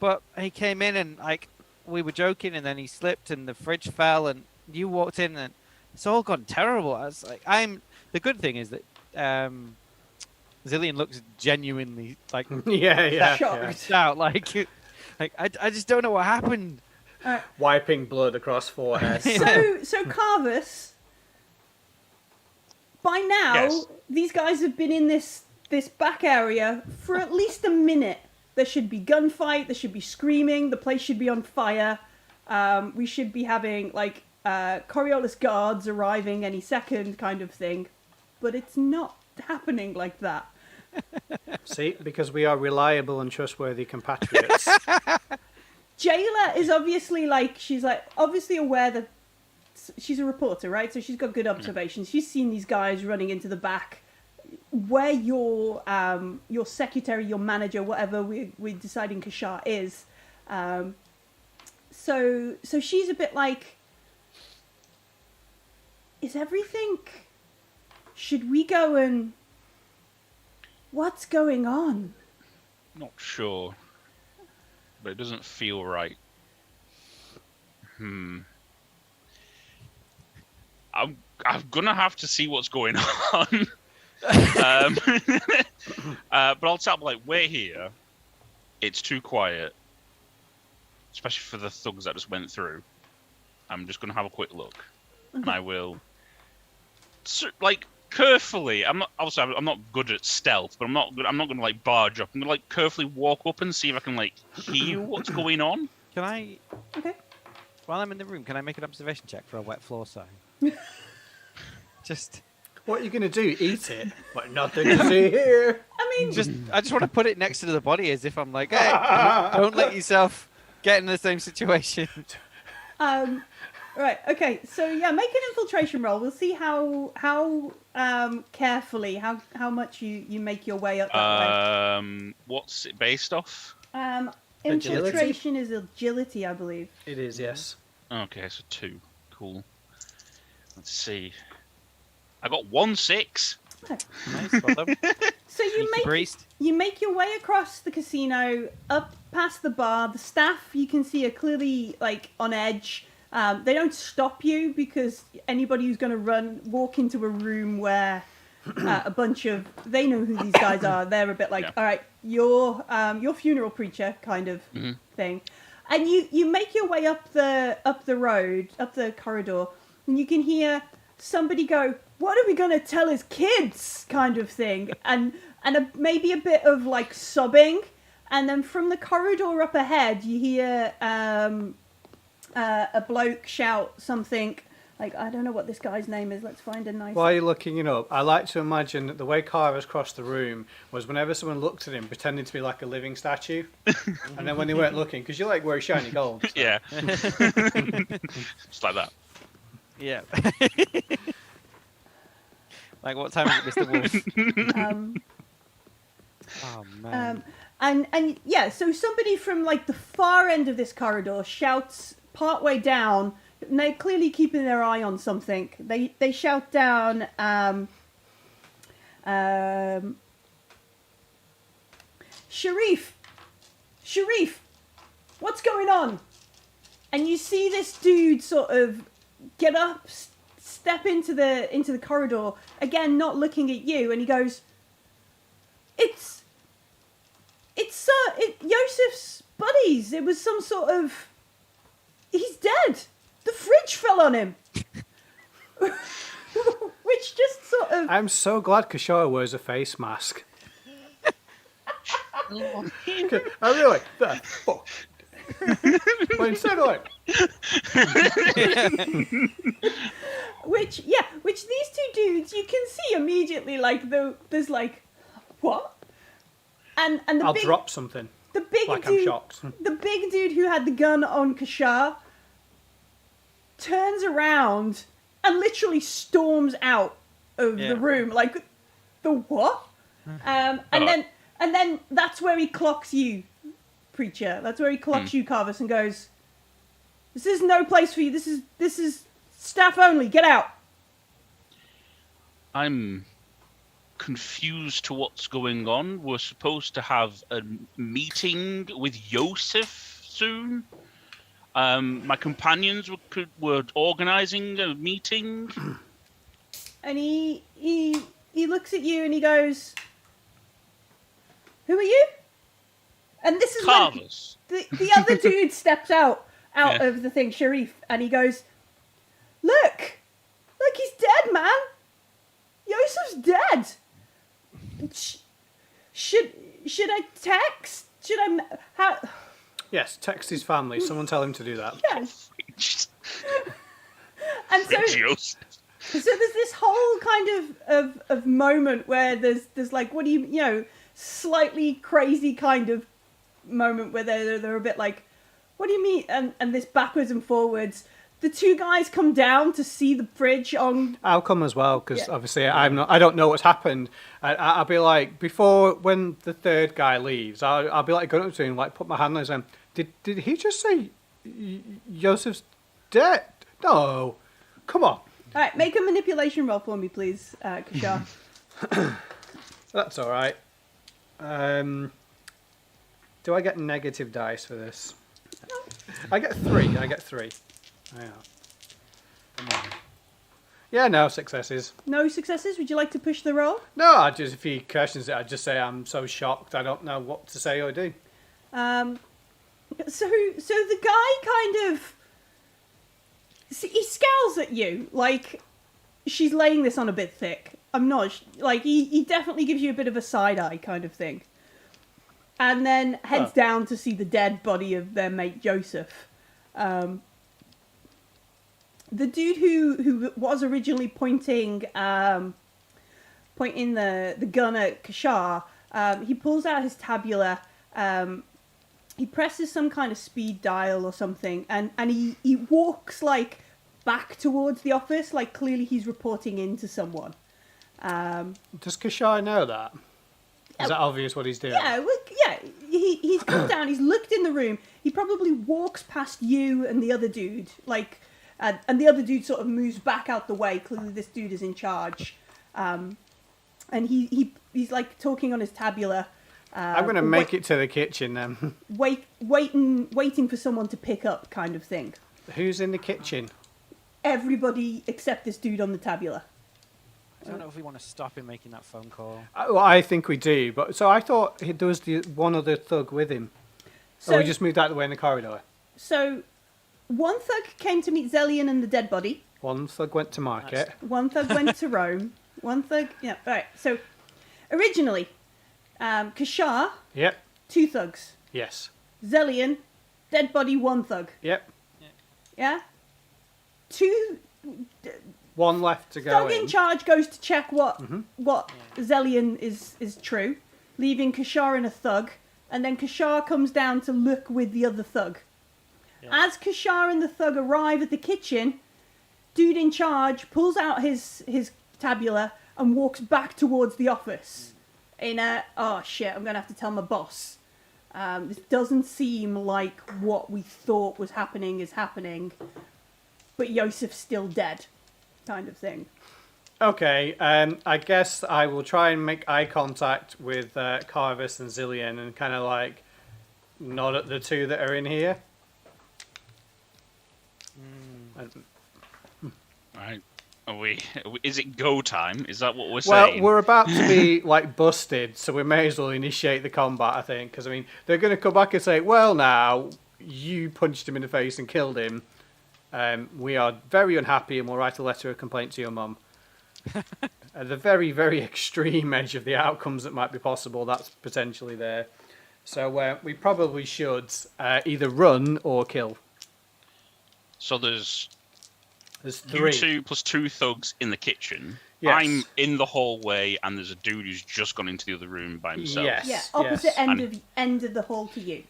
But he came in and like we were joking, and then he slipped, and the fridge fell, and you walked in, and it's all gone terrible. I was like, the good thing is that Zillion looks genuinely like shocked out, like I just don't know what happened. Wiping blood across forehead. So Carvus, by now, these guys have been in this back area for at least a minute. There should be gunfight, there should be screaming, the place should be on fire. We should be having, like, Coriolis guards arriving any second kind of thing. But it's not happening like that. See, because we are reliable and trustworthy compatriots. Jayla is obviously, like, she's, like, obviously aware that she's a reporter, right? So she's got good observations. She's seen these guys running into the back. Where your secretary, your manager, whatever we're deciding Kashar is. So she's a bit like, is everything... Should we go and... What's going on? Not sure. But it doesn't feel right. I'm gonna have to see what's going on. But I'll tell them, like, we're here. It's too quiet. Especially for the thugs that just went through. I'm just gonna have a quick look. And I will like carefully. I'm not good at stealth, but I'm not going to like barge up. I'm going to like carefully walk up and see if I can like hear what's going on. Can I? Okay. While I'm in the room, can I make an observation check for a wet floor sign? Just. What are you going to do? Eat it? But nothing to see here. I mean, I just want to put it next to the body as if I'm like, hey, don't let yourself get in the same situation. Right. Okay. So yeah, make an infiltration roll. We'll see how carefully how much you make your way up that way. What's it based off? Infiltration is agility, I believe. It is, yes. Okay, so 2. Cool. Let's see. I got 1-6. Oh. Nice, well done. So you make your way across the casino, up past the bar. The staff you can see are clearly like on edge. They don't stop you because anybody who's going to walk into a room where a bunch of they know who these guys are. They're a bit like, all right, you're funeral preacher kind of thing, and you make your way up the road, up the corridor, and you can hear somebody go, "What are we going to tell his kids?" kind of thing, and maybe a bit of like sobbing, and then from the corridor up ahead you hear a bloke shout something like, I don't know what this guy's name is. Let's find a nice... While you're looking it up, I like to imagine that the way Carver's crossed the room was whenever someone looked at him, pretending to be like a living statue. And then when they weren't looking, because you like wear shiny gold. So. Yeah. Just like that. Yeah. Like, what time is it, Mr. Wolf? Oh, man. And yeah, so somebody from like the far end of this corridor shouts partway down, and they're clearly keeping their eye on something. They shout down, Sharif, what's going on? And you see this dude sort of get up, step into the corridor again, not looking at you, and he goes, It's Yousseff's buddies. It was some sort of... He's dead. The fridge fell on him. Which just sort of... I'm so glad Kishore wears a face mask. I really like that. Fuck. But instead of like... Which these two dudes, you can see immediately, like, there's like, what? And the I'll big, drop something. The big like dude, I'm shocked. The big dude who had the gun on Kishar turns around and literally storms out of the room. Like, the what? And then that's where he clocks you, preacher. That's where he clocks you, Carvis, and goes, "This is no place for you. This is staff only. Get out." I'm confused to what's going on. We're supposed to have a meeting with Youseff soon. My companions were organising a meeting. And he looks at you and he goes, "Who are you?" And this is Carvers. when the other dude steps out of the thing, Sharif, and he goes, Look, he's dead, man. Yousseff's dead. Should I text? How? Yes, text his family. Someone tell him to do that. Yes. And so there's this whole kind of moment where there's like, what do you slightly crazy kind of moment where they're a bit like, what do you mean? And this backwards and forwards. The two guys come down to see the fridge on. I'll come as well because obviously I don't know what's happened. I'll be like, when the third guy leaves, I'll be like going up to him, like put my hand on his arm. Did he just say Yousseff's dead? No, come on. All right, make a manipulation roll for me, please, Kishar. That's all right. Do I get negative dice for this? No. I get 3. Yeah. Come on. Yeah, no successes. No successes? Would you like to push the roll? No, if he questions it, I'd just say I'm so shocked I don't know what to say or do. So the guy kind of... he scowls at you, like she's laying this on a bit thick. I'm not like he definitely gives you a bit of a side eye kind of thing, and then heads down to see the dead body of their mate Youseff. The dude who was originally pointing the gun at Kashar, he pulls out his tabula. He presses some kind of speed dial or something, and he walks like back towards the office, like clearly he's reporting in to someone. Does Kashar know that? Is that obvious what he's doing? Yeah, he's come down, he's looked in the room, he probably walks past you and the other dude, like, and the other dude sort of moves back out the way, clearly this dude is in charge. And he's like talking on his tabula. I'm going to make it to the kitchen then. Waiting for someone to pick up kind of thing. Who's in the kitchen? Everybody except this dude on the tabula. I don't know if we want to stop him making that phone call. Well, I think we do. But so I thought there was one other thug with him. So, or we just moved out of the way in the corridor. So, one thug came to meet Zellion and the dead body. One thug went to market. One thug went to Rome. One thug... Yeah, right. So, originally, Kashar... Yep. 2 thugs. Yes. Zellion, dead body, 1 thug. Yep. Yeah? 2... One left to go Thug in charge goes to check what Zellion is true, leaving Kashar and a thug, and then Kashar comes down to look with the other thug. Yeah. As Kashar and the thug arrive at the kitchen, dude in charge pulls out his tabula and walks back towards the office. In a, oh shit, I'm going to have to tell my boss. This doesn't seem like what we thought was happening is happening, but Youssef's still dead. Kind of thing. Okay, I guess I will try and make eye contact with Carvis and Zillion and kind of like nod at the 2 that are in here. Right. Is it go time? Is that what we're Well, saying? we're about to be like busted, so we may as well initiate the combat, I think, because I mean they're going to come back and say, "Well, now you punched him in the face and killed him. We are very unhappy and we'll write a letter of complaint to your mum." At the very, very extreme edge of the outcomes that might be possible, that's potentially there. So we probably should either run or kill. So there's 3. You 2 plus 2 thugs in the kitchen. Yes. I'm in the hallway and there's a dude who's just gone into the other room by himself. Yes. Yeah, opposite yes. end of the hall to you.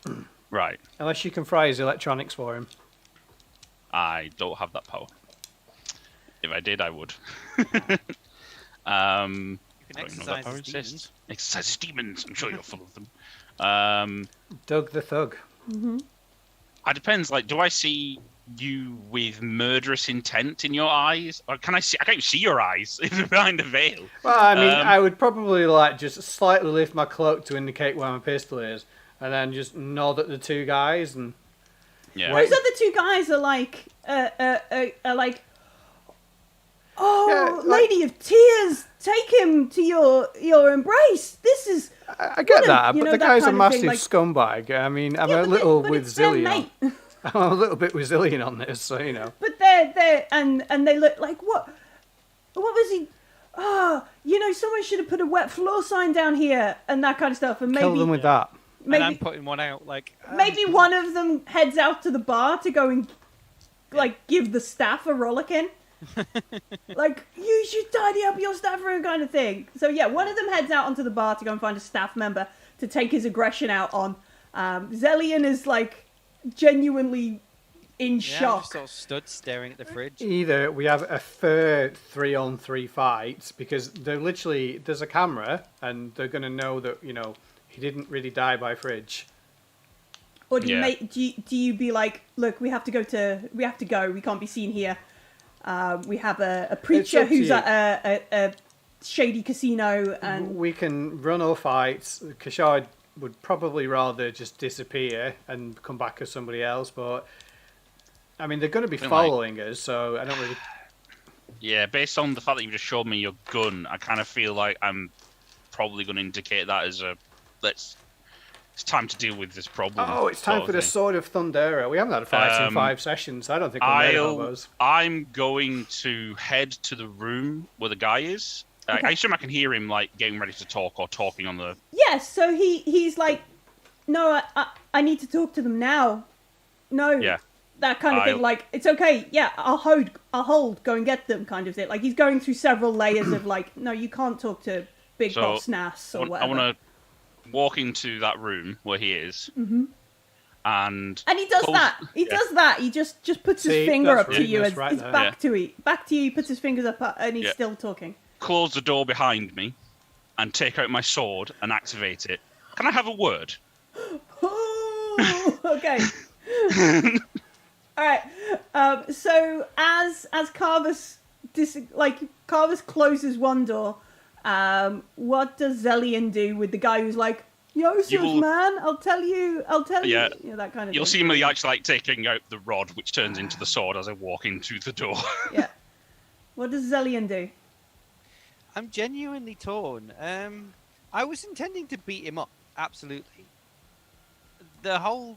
Right. Unless you can fry his electronics for him. I don't have that power. If I did, I would. You can I don't know that exercise power his demons. exists. Exercise his demons. I'm sure you're full of them. Doug the thug. Mm-hmm. It depends. Like, do I see you with murderous intent in your eyes, or can I see? I can't even see your eyes behind the veil. Well, I mean, I would probably like just slightly lift my cloak to indicate where my pistol is, and then just nod at the 2 guys and. Yeah. Those other 2 guys are like, oh, Yeah, like- Lady of Tears, take him to your embrace. This is. I get What a- that, you but know, the that guy's a kind of thing, massive like- scumbag. I mean, I'm Yeah, a but little but with it's their Zillion. mate. I'm a little bit with Zillion on this, so you know. But they're and they look like what was he? Oh, someone should have put a wet floor sign down here and that kind of stuff. And maybe Kill them with that. And I'm maybe putting one out like... maybe one of them heads out to the bar to go and like give the staff a rollicking. Like, you should tidy up your staff room kind of thing. So yeah, one of them heads out onto the bar to go and find a staff member to take his aggression out on. Zellion is like genuinely in I'm shock. just sort of stood staring at the fridge. Either we have a fair 3-on-3 fight, because there's a camera, and they're going to know that, he didn't really die by fridge. Or do you Yeah. do you be like, look, we have to go, we can't be seen here. We have a preacher up to who's you. at a shady casino, and We can run or fight. Kashard would probably rather just disappear and come back as somebody else, but I mean, they're going to be Been following us, so I don't really... Yeah, based on the fact that you just showed me your gun, I kind of feel like I'm probably going to indicate that as a let's it's time to deal with this problem. Oh, it's time for the Sword of Thundera. We haven't had a fight in 5 sessions. I don't think we'll made all those. I'm going to head to the room where the guy is. Okay. I assume I can hear him like getting ready to talk or talking on the. Yes. So he's like, no, I need to talk to them now. No. Yeah. That kind of thing. Like, it's okay. Yeah, I'll hold. Go and get them. Kind of thing. Like he's going through several layers of like, no, you can't talk to Big Boss Nass or whatever. I want to walk into that room where he is. Mm-hmm. And he does that. He does that. He just puts his finger up to you. It's back to you. Back to you. He puts his fingers up, and he's still talking. Close the door behind me, and take out my sword and activate it. Can I have a word? Oh, okay. All right. So as Carvus Carvus closes one door, what does Zellian do with the guy who's like, Youseff, man, I'll tell you, yeah. That kind of You'll thing. see me actually like taking out the rod, which turns into the sword as I walk into the door. Yeah. What does Zellian do? I'm genuinely torn. I was intending to beat him up, absolutely. The whole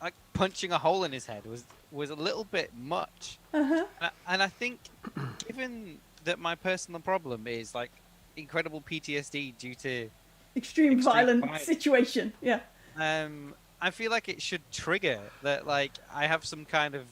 like punching a hole in his head was a little bit much. Uh-huh. And I think, given that my personal problem is like incredible PTSD due to extreme violent situation, yeah. I feel like it should trigger that, like I have some kind of.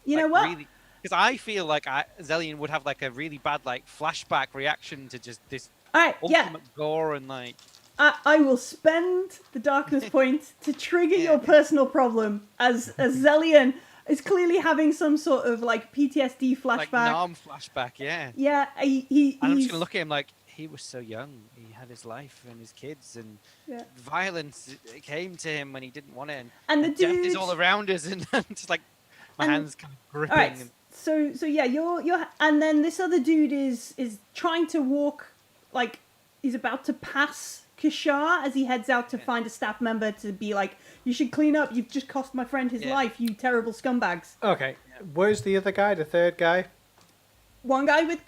You know what? Really, because I feel like Zellian would have like a really bad like flashback reaction to just this ultimate gore and like. I will spend the darkness point to trigger your personal problem as Zellian is clearly having some sort of like PTSD flashback. Like Nam flashback, yeah. Yeah, I'm just gonna look at him like he was so young. He had his life and his kids, and violence came to him when he didn't want it. And the dude death is all around us, and just like my hands kind of gripping. All right, so yeah, you're, and then this other dude is trying to walk, like he's about to pass Kishar as he heads out to find a staff member to be like, you should clean up. You've just cost my friend his life. You terrible scumbags. Okay, where's the other guy? The third guy? One guy with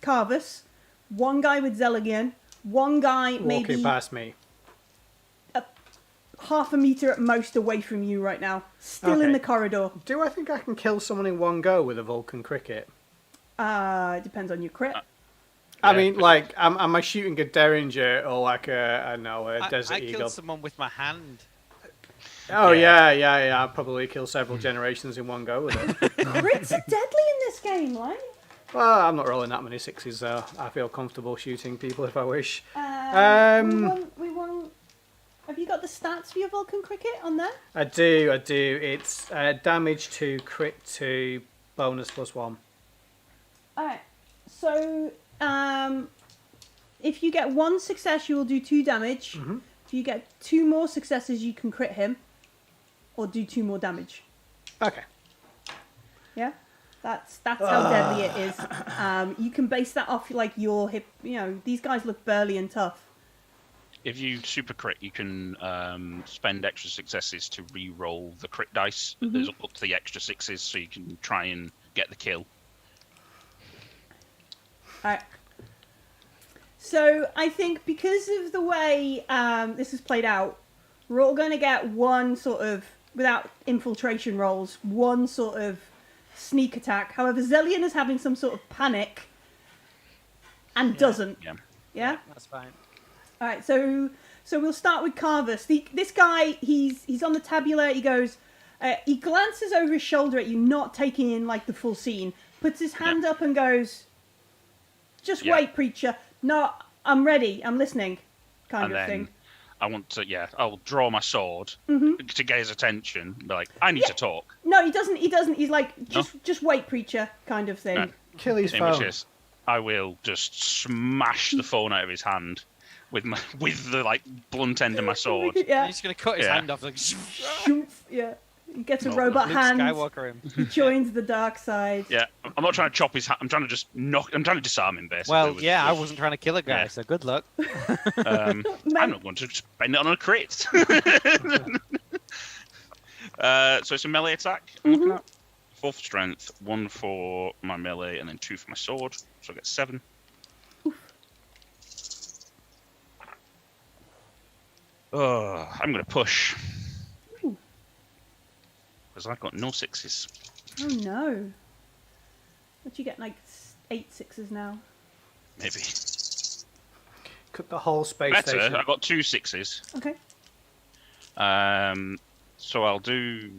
Carvus, one guy with Zellian, one guy maybe walking past me. Half a meter at most away from you right now, still in the corridor. Do I think I can kill someone in one go with a Vulcan cricket? It depends on your crit. I mean, like, am I shooting a Derringer or like a Desert Eagle? I killed someone with my hand. Oh, yeah. I'll probably kill several generations in one go with it. Crits are deadly in this game, right? Well, I'm not rolling that many sixes, so I feel comfortable shooting people if I wish. We want. Have you got the stats for your Vulcan cricket on there? I do. It's damage 2, crit 2, bonus +1. Alright, so if you get 1 success, you will do 2 damage. Mm-hmm. If you get 2 more successes, you can crit him or do 2 more damage. Okay. Yeah, that's how deadly it is. You can base that off like your hip. These guys look burly and tough. If you super crit, you can spend extra successes to re-roll the crit dice. Mm-hmm. There's up to the extra 6s, so you can try and get the kill. Alright. So I think because of the way this is played out, we're all going to get one sort of, without infiltration rolls, one sort of sneak attack. However, Zellian is having some sort of panic and doesn't. Yeah? That's fine. Alright, so we'll start with Carvus. This guy, he's on the tabula. He goes, he glances over his shoulder at you, not taking in like the full scene, puts his hand up and goes, just wait, preacher. No, I'm ready. I'm listening, kind of thing. I want to, I'll draw my sword to get his attention. Be like, I need to talk. No, he doesn't. He's like, just wait, preacher, kind of thing. No. Kill his phone. In which case, I will just smash the phone out of his hand with the like blunt end of my sword. Yeah. He's gonna cut his hand off. Like, yeah. He gets a robot Luke hand. Skywalker him. He joins the dark side. Yeah, I'm not trying to chop his hand. I'm trying to just knock. I'm trying to disarm him, basically. Well, I wasn't trying to kill a guy, so good luck. I'm not going to spend it on a crit. So it's a melee attack. I'm looking at 4 for strength, 1 for my melee, and then 2 for my sword. So I get 7. I'm going to push. Ooh. Because I've got no 6s. Oh no. What you get, like 8 6s now? Maybe. Cut the whole space Better. station. I've got 2 6s. Okay. So I'll do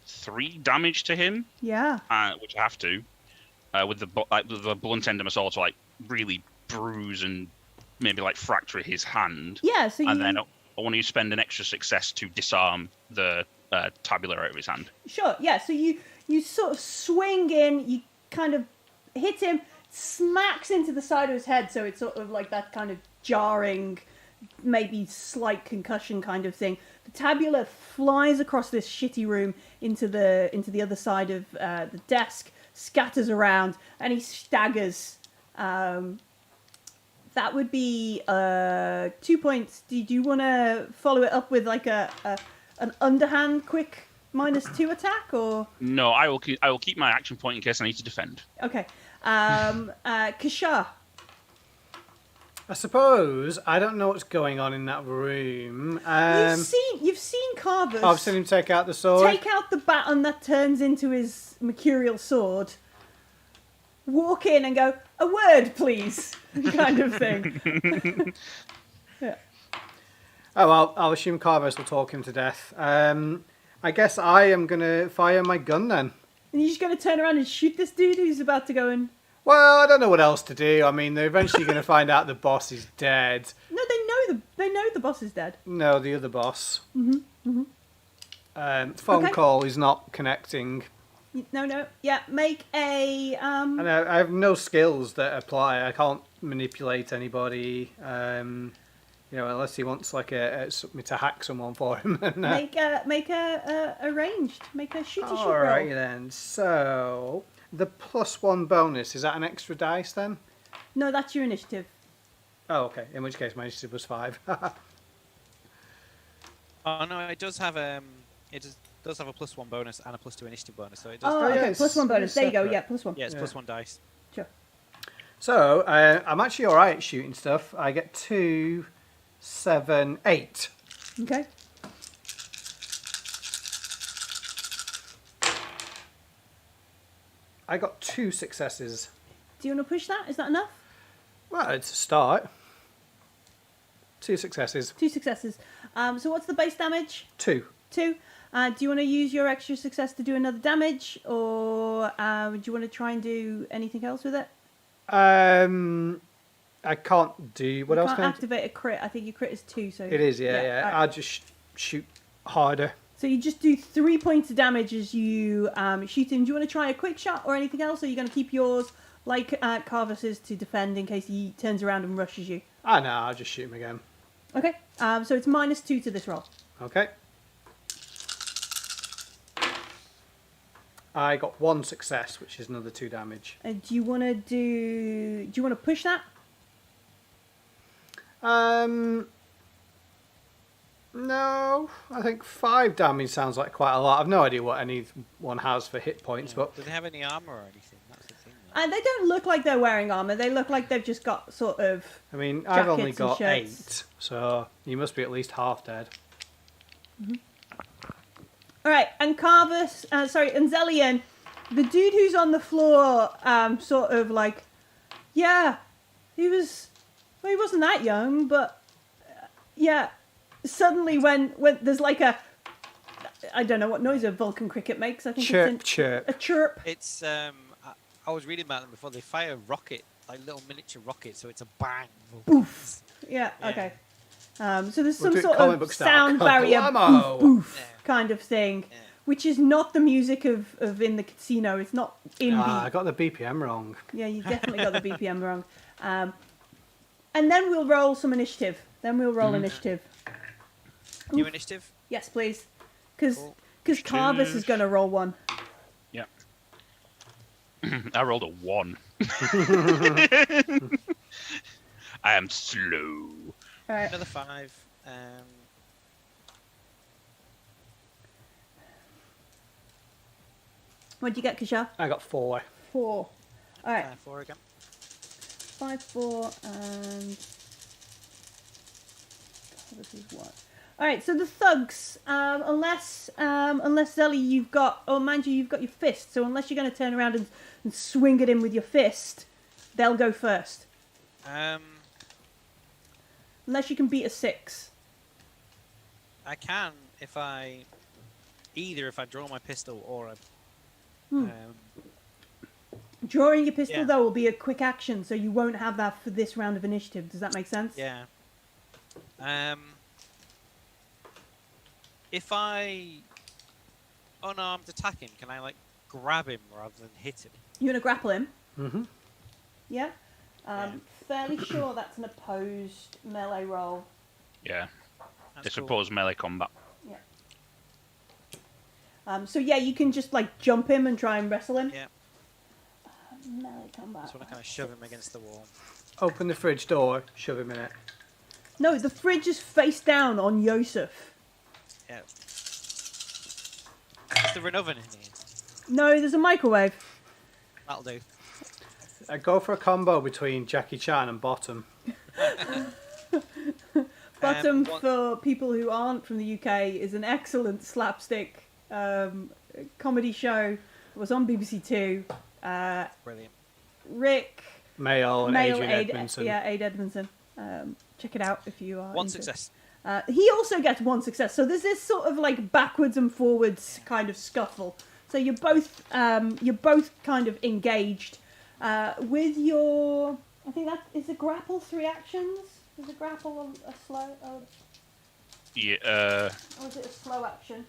3 damage to him. Yeah. Which I have to. With the blunt end of my sword to like really bruise and maybe like fracture his hand. Yeah, so And then I want to spend an extra success to disarm the tabula out of his hand. Sure, yeah, so you sort of swing in, you kind of hit him, smacks into the side of his head, so it's sort of like that kind of jarring, maybe slight concussion kind of thing. The tabula flies across this shitty room into the other side of the desk, scatters around, and he staggers. That would be 2 points. Do you want to follow it up with like an underhand quick -2 attack, or? No, I will keep my action point in case I need to defend. Okay. Kashar. I suppose I don't know what's going on in that room. You've seen Carvers I've seen him take out the sword. take out the baton that turns into his mercurial sword, walk in and go, "A word, please," kind of thing. Yeah. Oh, well, I'll assume Carvers will talk him to death. I guess I am going to fire my gun then. And you're just going to turn around and shoot this dude who's about to go and... Well, I don't know what else to do. I mean, they're eventually going to find out the boss is dead. No, they know the boss is dead. No, the other boss. Phone call is not connecting. No. Yeah, make a... And I have no skills that apply. I can't manipulate anybody. Unless he wants like me to hack someone for him. Make a ranged. Make a shooty shoot All right roll. then. So the +1 bonus, is that an extra dice then? No, that's your initiative. Oh, okay. In which case, my initiative was 5. Oh no, it does have a +1 bonus and a +2 initiative bonus. So it does. Oh, yeah, okay. it's +1 bonus. There you go. separate. Yeah, +1. Yeah, it's Yeah. +1 dice. Sure. So I'm actually all right at shooting stuff. I get 2, 7, 8. Okay. I got 2 successes. Do you want to push that? Is that enough? Well, it's a start. 2 successes. 2 successes. So what's the base damage? 2. 2. Do you want to use your extra success to do another damage, or do you want to try and do anything else with it? I can't do what you else can't can I do? activate a crit. I think your crit is 2. So It is, yeah. Right. I'll just shoot harder. So you just do 3 points of damage as you shoot him. Do you want to try a quick shot or anything else? Or are you going to keep yours like Carvus's to defend in case he turns around and rushes you? Ah, no, I'll just shoot him again. Okay. So it's -2 to this roll. Okay. I got 1 success, which is another 2 damage. Do you want to push that? No, I think 5 damage sounds like quite a lot. I've no idea what anyone has for hit points, but Do they have any armor or anything? That's the thing. They don't look like they're wearing armor. They look like they've just got sort of... I mean, I've only Jackets and got shirts. 8, so you must be at least half dead. All right, and Carvus, and Zelian, the dude who's on the floor, sort of like, yeah, he wasn't that young, but yeah. Suddenly, when there's like I don't know what noise a Vulcan cricket makes. I think Chirp. a chirp. It's I was reading about them before. They fire rocket, like little miniature rockets, so it's a bang. Boof. Yeah. Yeah. Okay. So there's We'll some do it sort comic of book style. sound barrier, Kablamo. boof, boof, Yeah. kind of thing, Yeah. which is not the music of in the casino. It's not in I got the BPM wrong. Yeah, you definitely got the BPM wrong. And then we'll roll some initiative. Initiative. New initiative. Yes, please. Because Cool. Carvus is going to roll one. Yeah. I rolled a 1. I am slow. All right. Another 5. What'd you get, Kishar? I got 4. 4. All right. 4 again. 5, 4, and This is what. All right, so the thugs, unless Zelly, you've got, oh, mind you've got your fist. So unless you're going to turn around and swing at him with your fist, they'll go first. Unless you can beat a 6. I can if I draw my pistol or Drawing your pistol though will be a quick action, so you won't have that for this round of initiative. Does that make sense? Yeah. If I unarmed attack him, can I like grab him rather than hit him? You want to grapple him? Mm-hmm. Yeah. Fairly sure that's an opposed melee roll. Yeah. That's It's cool. opposed melee combat. Yeah. So yeah, you can just like jump him and try and wrestle him. Yeah. Melee combat. Just want to kind of shove him against the wall. Open the fridge door, shove him in it. No, the fridge is face down on Youseff. Yeah. Is there an oven in here? No, there's a microwave. That'll do. Go for a combo between Jackie Chan and Bottom. Bottom, for people who aren't from the UK, is an excellent slapstick comedy show. It was on BBC Two. Brilliant. Rick Mail and Mail Adrian Edmondson. Aid Edmondson. Check it out if you are. One into it. success. He also gets 1 success. So there's this sort of like backwards and forwards kind of scuffle. So you're both kind of engaged with your. I think that is a grapple 3 actions. Is a grapple a slow? Yeah. Or is it a slow action?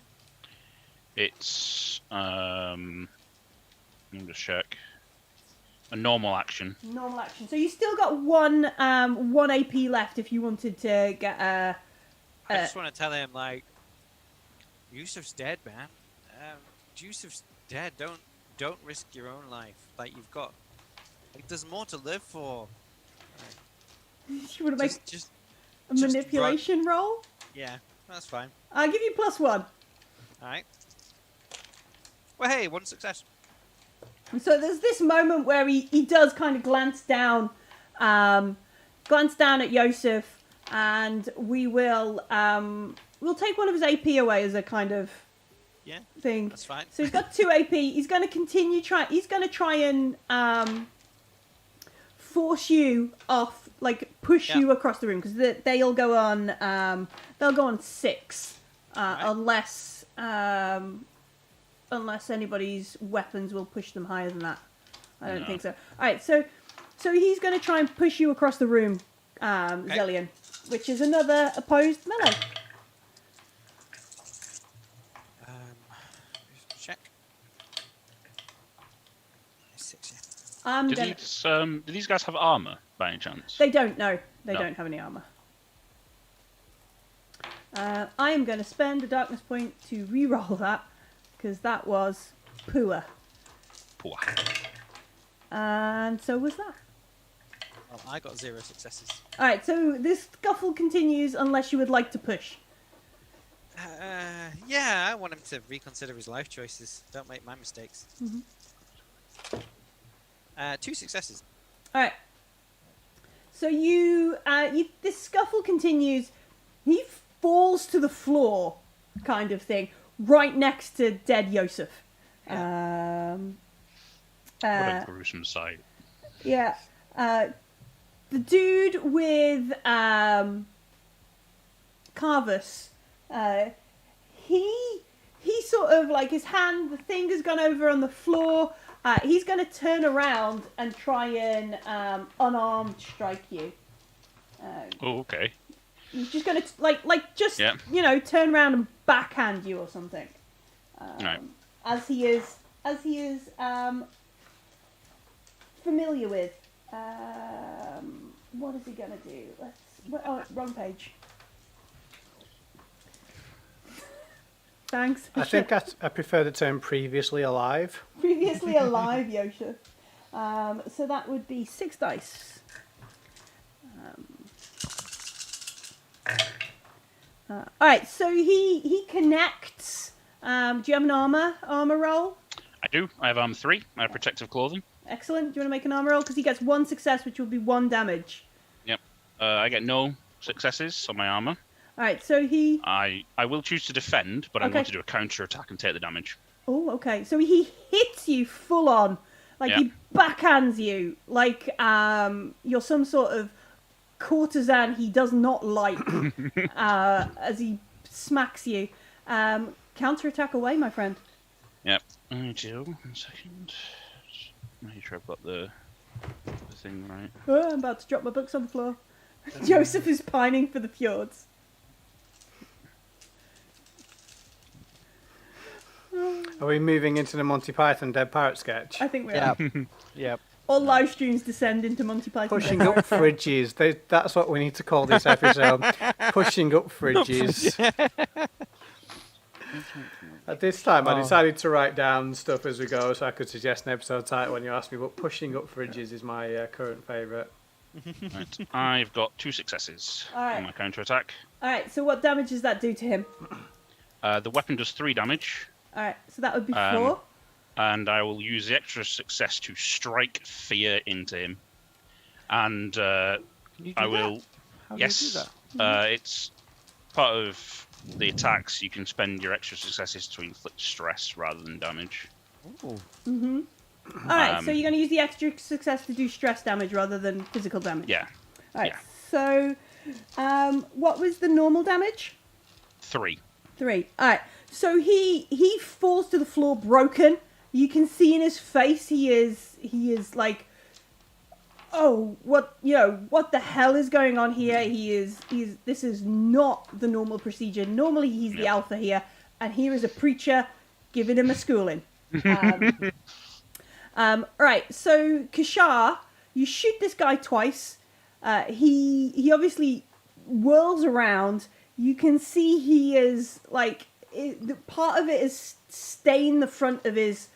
It's let me just check. A normal action. Normal action. So you still got one AP left if you wanted to get a. I just want to tell him like, Youssef's dead, man. Youssef's dead. Don't risk your own life. Like you've got. Like there's more to live for. You want to make Just a manipulation roll? yeah, that's fine. I'll give you +1. All right. Well, hey, 1 success. So there's this moment where he does kind of glance down at Youseff, and we'll take one of his AP away as a kind of thing. That's fine. So he's got 2 AP. He's going to continue He's going to try and force you off, like push you across the room because they'll go on 6 unless anybody's weapons will push them higher than that. I don't think so. All right, so he's going to try and push you across the room, Zellian, which is another opposed melee. Check. 6, Do these guys have armor by any chance? They don't. No, they don't have any armor. I am going to spend a darkness point to re-roll that. Because that was poor. Poor. And so was that. Well, I got 0 successes. Alright, so this scuffle continues unless you would like to push. Yeah, I want him to reconsider his life choices. Don't make my mistakes. 2 successes. Alright. So this scuffle continues. He falls to the floor, kind of thing. Right next to dead Youseff. What a gruesome sight. Yeah. The dude with Carvus, he sort of like his hand, the thing has gone over on the floor. He's going to turn around and try and unarmed strike you. Oh, okay. He's just going to turn around and backhand you or something. Right. As he is familiar with. What is he going to do? Wrong page. Thanks. I think I prefer the term previously alive. Previously alive, Youseff. So that would be 6 dice. Alright, so he connects. Do you have an armor roll? I do. I have armor 3. I have protective clothing. Excellent. Do you want to make an armor roll? Because he gets 1 success, which will be 1 damage. Yep. I get no successes on my armor. All right, so he... I will choose to defend, but I'm Okay. going to do a counter attack and take the damage. Oh, okay. So he hits you full on. Like, Yeah. he backhands you. Like, you're some sort of courtesan he does not like as he smacks you. Counterattack away, my friend. Yep. I do. 1 second. Just make sure I've got the thing right. Oh, I'm about to drop my books on the floor. Youseff is pining for the fjords. Are we moving into the Monty Python Dead Parrot sketch? I think we are. Yep. Yep. All live streams descend into Monty Python. Pushing Dead up Parrot. fridges. That's what we need to call this episode. Pushing up fridges. At this time, I decided to write down stuff as we go so I could suggest an episode title when you asked me, but pushing up fridges is my current favourite. Right. I've got 2 successes Alright. on my counter attack. Alright, so what damage does that do to him? The weapon does 3 damage, Alright, so that would be 4. and I will use the extra success to strike fear into him. And Can you do I that? will. How Yes, do you do that? it's part of the attacks. You can spend your extra successes to inflict stress rather than damage. Ooh. Alright, so you're going to use the extra success to do stress damage rather than physical damage. Yeah, Alright, yeah. so what was the normal damage? 3. 3. Alright, so he falls to the floor broken. You can see in his face he is like, oh, what the hell is going on here? This is not the normal procedure. Normally he's the alpha here, and here is a preacher giving him a schooling. Right, so Kashar, you shoot this guy twice. He obviously whirls around. You can see he is like part of it is stained the front of his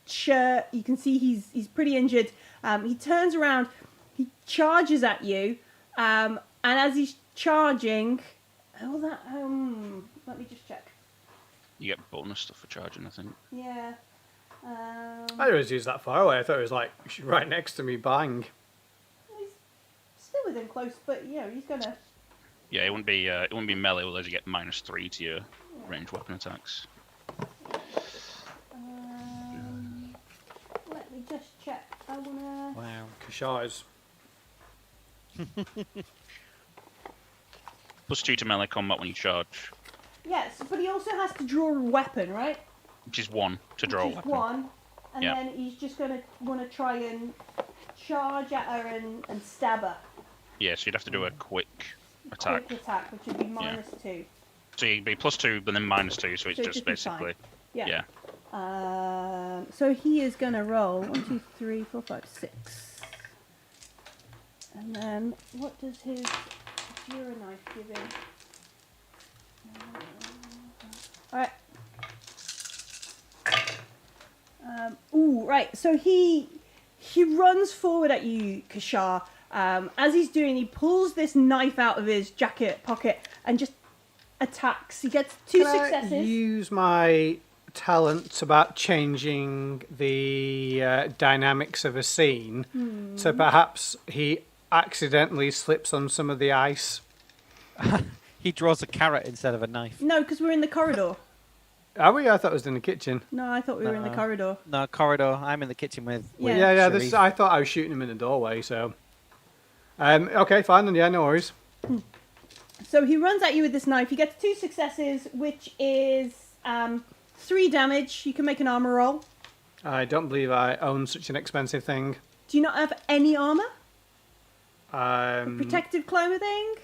shirt. You can see he's pretty injured. He turns around, he charges at you, and as he's charging, let me just check. You get bonus stuff for charging, I think. Yeah. I didn't always use that far away. I thought it was like right next to me, bang. He's still within close, but he's gonna. Yeah, it wouldn't be melee, although you get -3 to your ranged weapon attacks. Let me just check. I wanna. Wow. Kashars. +2 to melee combat when you charge, Yes, but he also has to draw a weapon, right? which is 1 to draw a Which is weapon. 1, and Yeah. then he's just gonna wanna try and charge at her and stab her. Yeah, so you'd have to do a quick attack. Quick attack, which would be -2. So you'd be +2, but then -2, so it's So it'd just just be fine. basically. Yeah. Yeah. So he is gonna roll 1, 2, 3, 4, 5, 6. And then what does his Dura knife give him? Alright. Right. So he runs forward at you, Kashar. As he's doing, he pulls this knife out of his jacket pocket and just attacks. He gets 2 Can I successes. use my talents about changing the dynamics of a scene, so perhaps he accidentally slips on some of the ice. He draws a carrot instead of a knife. No, because we're in the corridor. Are we? I thought it was in the kitchen. No, I thought we were in the No. corridor. No, corridor. I'm in the kitchen with. Yeah. Yeah. Sharif. I thought I was shooting him in the doorway. So, okay, fine. Then yeah, no worries. So he runs at you with this knife. He gets 2 successes, which is 3 damage. You can make an armor roll. I don't believe I own such an expensive thing. Do you not have any armor? Um, Protective clothing?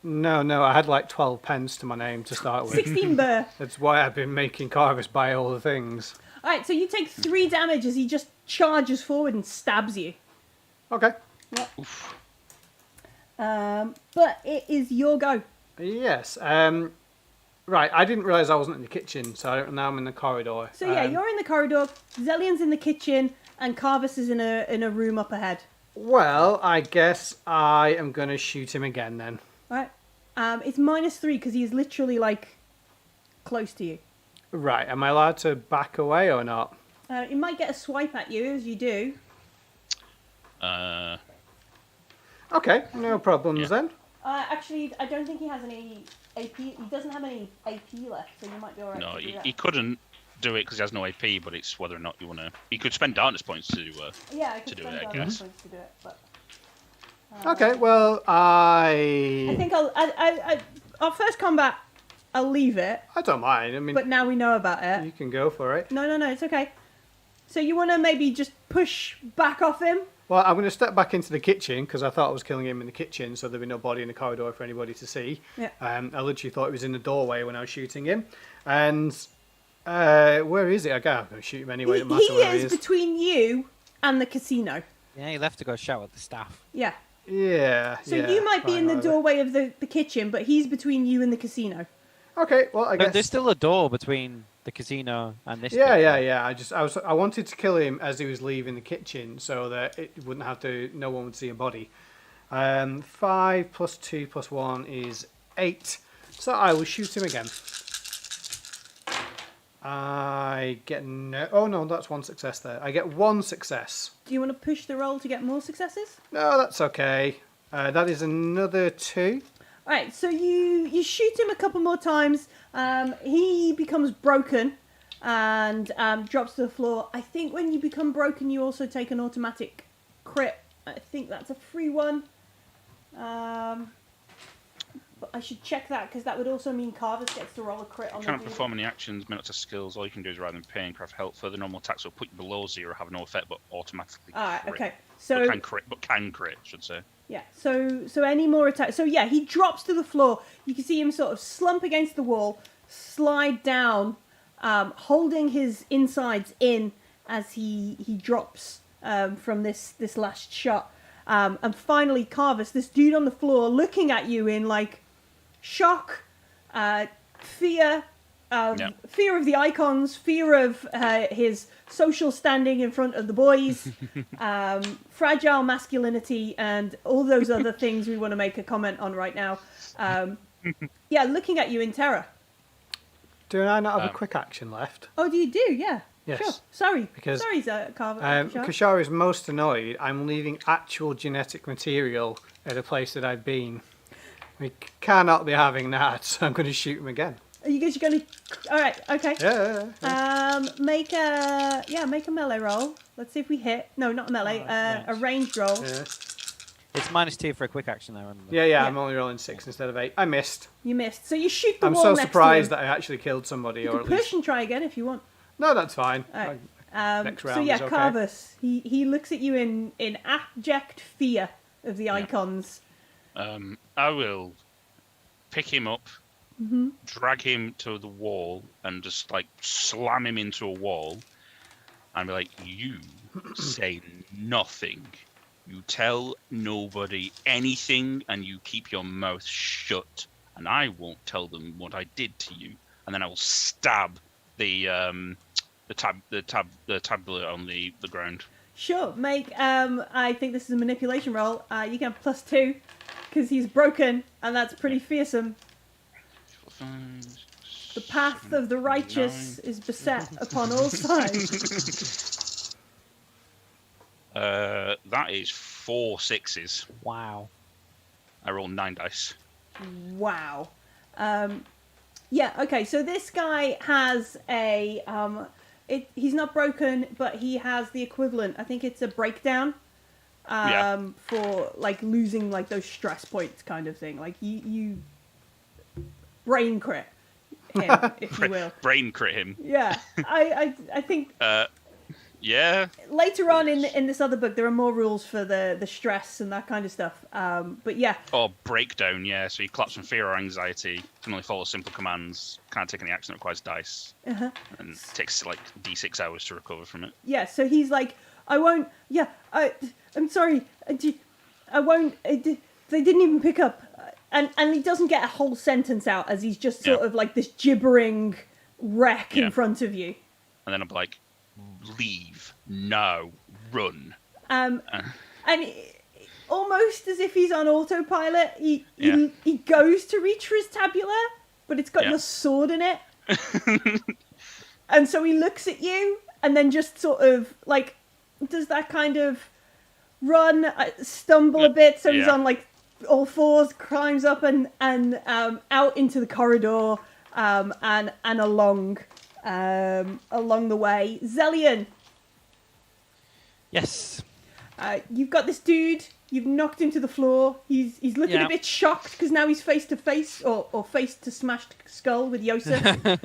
No, I had like 12 pence to my name to start with. 16 burr. That's why I've been making Carvis buy all the things. Alright, so you take 3 damage as he just charges forward and stabs you. Okay. Yep. But it is your go. Yes. Right, I didn't realise I wasn't in the kitchen, so now I'm in the corridor. So yeah, you're in the corridor, Zellian's in the kitchen, and Carvis is in a room up ahead. Well, I guess I am going to shoot him again then. Right? It's -3 because he is literally like close to you. Right, am I allowed to back away or not? It might get a swipe at you as you do. Okay, no problems Yeah. then. Actually, I don't think he has any AP. He doesn't have any AP left, so you might be alright. No, to do that. he couldn't do it because he has no AP, but it's whether or not you want to. He could spend darkness points to Yeah, I could to do spend it, I darkness guess. points to do it, but. Okay, well, I I think our first combat, I'll leave it. I don't mind. I mean, But now we know about it. you can go for it. No, it's okay. So you want to maybe just push back off him? Well, I'm going to step back into the kitchen because I thought I was killing him in the kitchen, so there'd be no body in the corridor for anybody to see. Yeah. I literally thought he was in the doorway when I was shooting him. And where is it? I'm going to shoot him anyway. It doesn't matter where he is is. between you and the casino. Yeah, he left to go shout at the staff. Yeah. Yeah. So yeah, you might be fine, in the whatever. doorway of the kitchen, but he's between you and the casino. Okay, well, I But guess. there's still a door between the casino and this. Yeah, bit. yeah. I wanted to kill him as he was leaving the kitchen, so that it wouldn't have to. No one would see a body. 5 plus 2 plus 1 is 8. So I will shoot him again. I get no. Oh no, that's one success there. I get 1 success. Do you want to push the roll to get more successes? No, that's okay. That is another 2. All right, so you shoot him a couple more times. He becomes broken and drops to the floor. I think when you become broken, you also take an automatic crit. I think that's a free one. But I should check that because that would also mean Carvus gets to roll a crit on You the can't perform any actions, minutes of skills. All you can do is rather than paying craft help. Further normal attacks will put you below 0, have no effect, but automatically All right, crit. okay. But So can crit, should say. yeah, so any more attacks? So yeah, he drops to the floor. You can see him sort of slump against the wall, slide down, holding his insides in as he drops from this last shot. And finally, Carvus, this dude on the floor, looking at you in like shock, fear, fear of the icons, fear of his social standing in front of the boys, fragile masculinity, and all those other things we want to make a comment on right now. Yeah, looking at you in terror. Do I not have a quick action left? Oh, do you do? Yeah. Yes. Sure. Sorry. Because- Sorry, Carver. Kashara is most annoyed. I'm leaving actual genetic material at a place that I've been. We cannot be having that, so I'm going to shoot him again. Are you guys going to? All right. Okay. Yeah. Make a melee roll. Let's see if we hit. No, not a melee. A ranged roll. Yeah. It's -2 for a quick action there. Remember? Yeah, I'm only rolling 6 instead of 8. I missed. You missed. So you shoot the I'm wall so next surprised to him. that I actually killed somebody, You or can at push least. and try again if you want. No, that's fine. All right. Next So round yeah, is okay. Carvus. He looks at you in abject fear of the icons. I will pick him up, Mm-hmm. drag him to the wall, and just like slam him into a wall, and be like, "You say nothing. You tell nobody anything, and you keep your mouth shut. And I won't tell them what I did to you." And then I will stab the tablet on the ground. Sure. Make. I think this is a manipulation roll. You can have +2 because he's broken, and that's pretty fearsome. 5, The path of the righteous 9. is beset upon all sides. That is 4 6s. Wow. I rolled 9 dice. Wow. Yeah. Okay. So this guy has a. He's not broken, but he has the equivalent. I think it's a breakdown. For like losing like those stress points kind of thing. Like you brain crit him, if you will. Brain crit him. Yeah. I think Yeah. later on in this other book there are more rules for the stress and that kind of stuff. But yeah. Or breakdown, yeah. So you collapse from fear or anxiety, can only follow simple commands, can't take any action that requires dice. Uh-huh. And it takes like D6 hours to recover from it. Yeah, so he's like, I won't. Yeah, I'm sorry. I won't. They didn't even pick up, and he doesn't get a whole sentence out as he's just sort of like this gibbering wreck in front of you. And then I'm like, leave now, run. And almost as if he's on autopilot, he goes to reach for his tabula, but it's got your sword in it, and so he looks at you and then just sort of like does that kind of run, stumble a bit, so he's on like all fours, climbs up and out into the corridor and along the way. Zellion. Yes. You've got this dude. You've knocked him to the floor. He's looking a bit shocked because now he's face to face or face to smashed skull with Youseff.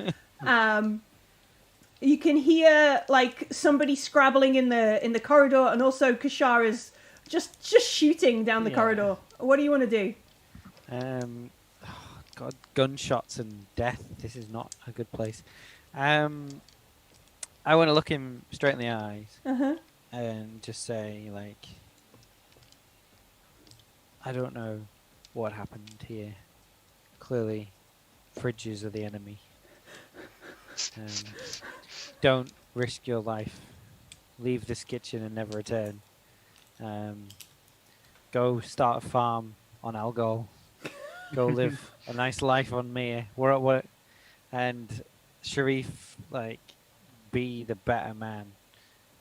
You can hear like somebody scrabbling in the corridor, and also Kashar is just shooting down the corridor. What do you want to do? God, gunshots and death. This is not a good place. I want to look him straight in the eyes and just say, like, I don't know what happened here. Clearly, fridges are the enemy. Don't risk your life. Leave this kitchen and never return. Go start a farm on Algol. Go live a nice life on Mir. And Sharif, like, be the better man.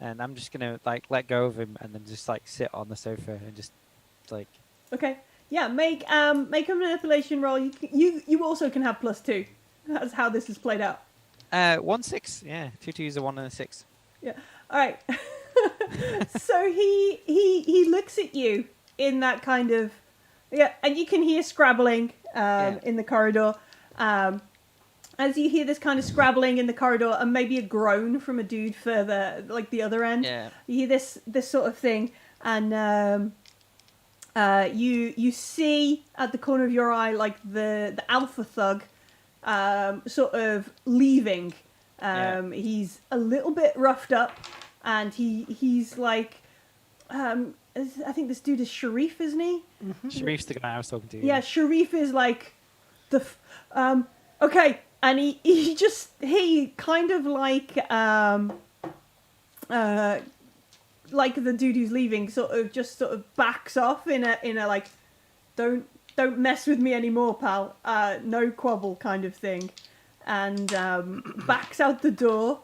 And I'm just gonna like let go of him and then just like sit on the sofa and just like. Okay. Yeah. Make a manipulation roll. You also can have +2. That's how this is played out. 1 6. Yeah, 2 2s, a 1 and a 6. Yeah. All right. So he looks at you in that kind of and you can hear scrabbling in the corridor. As you hear this kind of scrabbling in the corridor and maybe a groan from a dude further, like the other end, you hear this sort of thing, and you see at the corner of your eye like the alpha thug sort of leaving. He's a little bit roughed up, and he's like, I think this dude is Sharif, isn't he? Mm-hmm. Sharif's the guy I was talking to. Yeah, Sharif is like okay. And he kind of like the dude who's leaving sort of backs off in a like, don't mess with me anymore, pal. No quabble kind of thing, and backs out the door.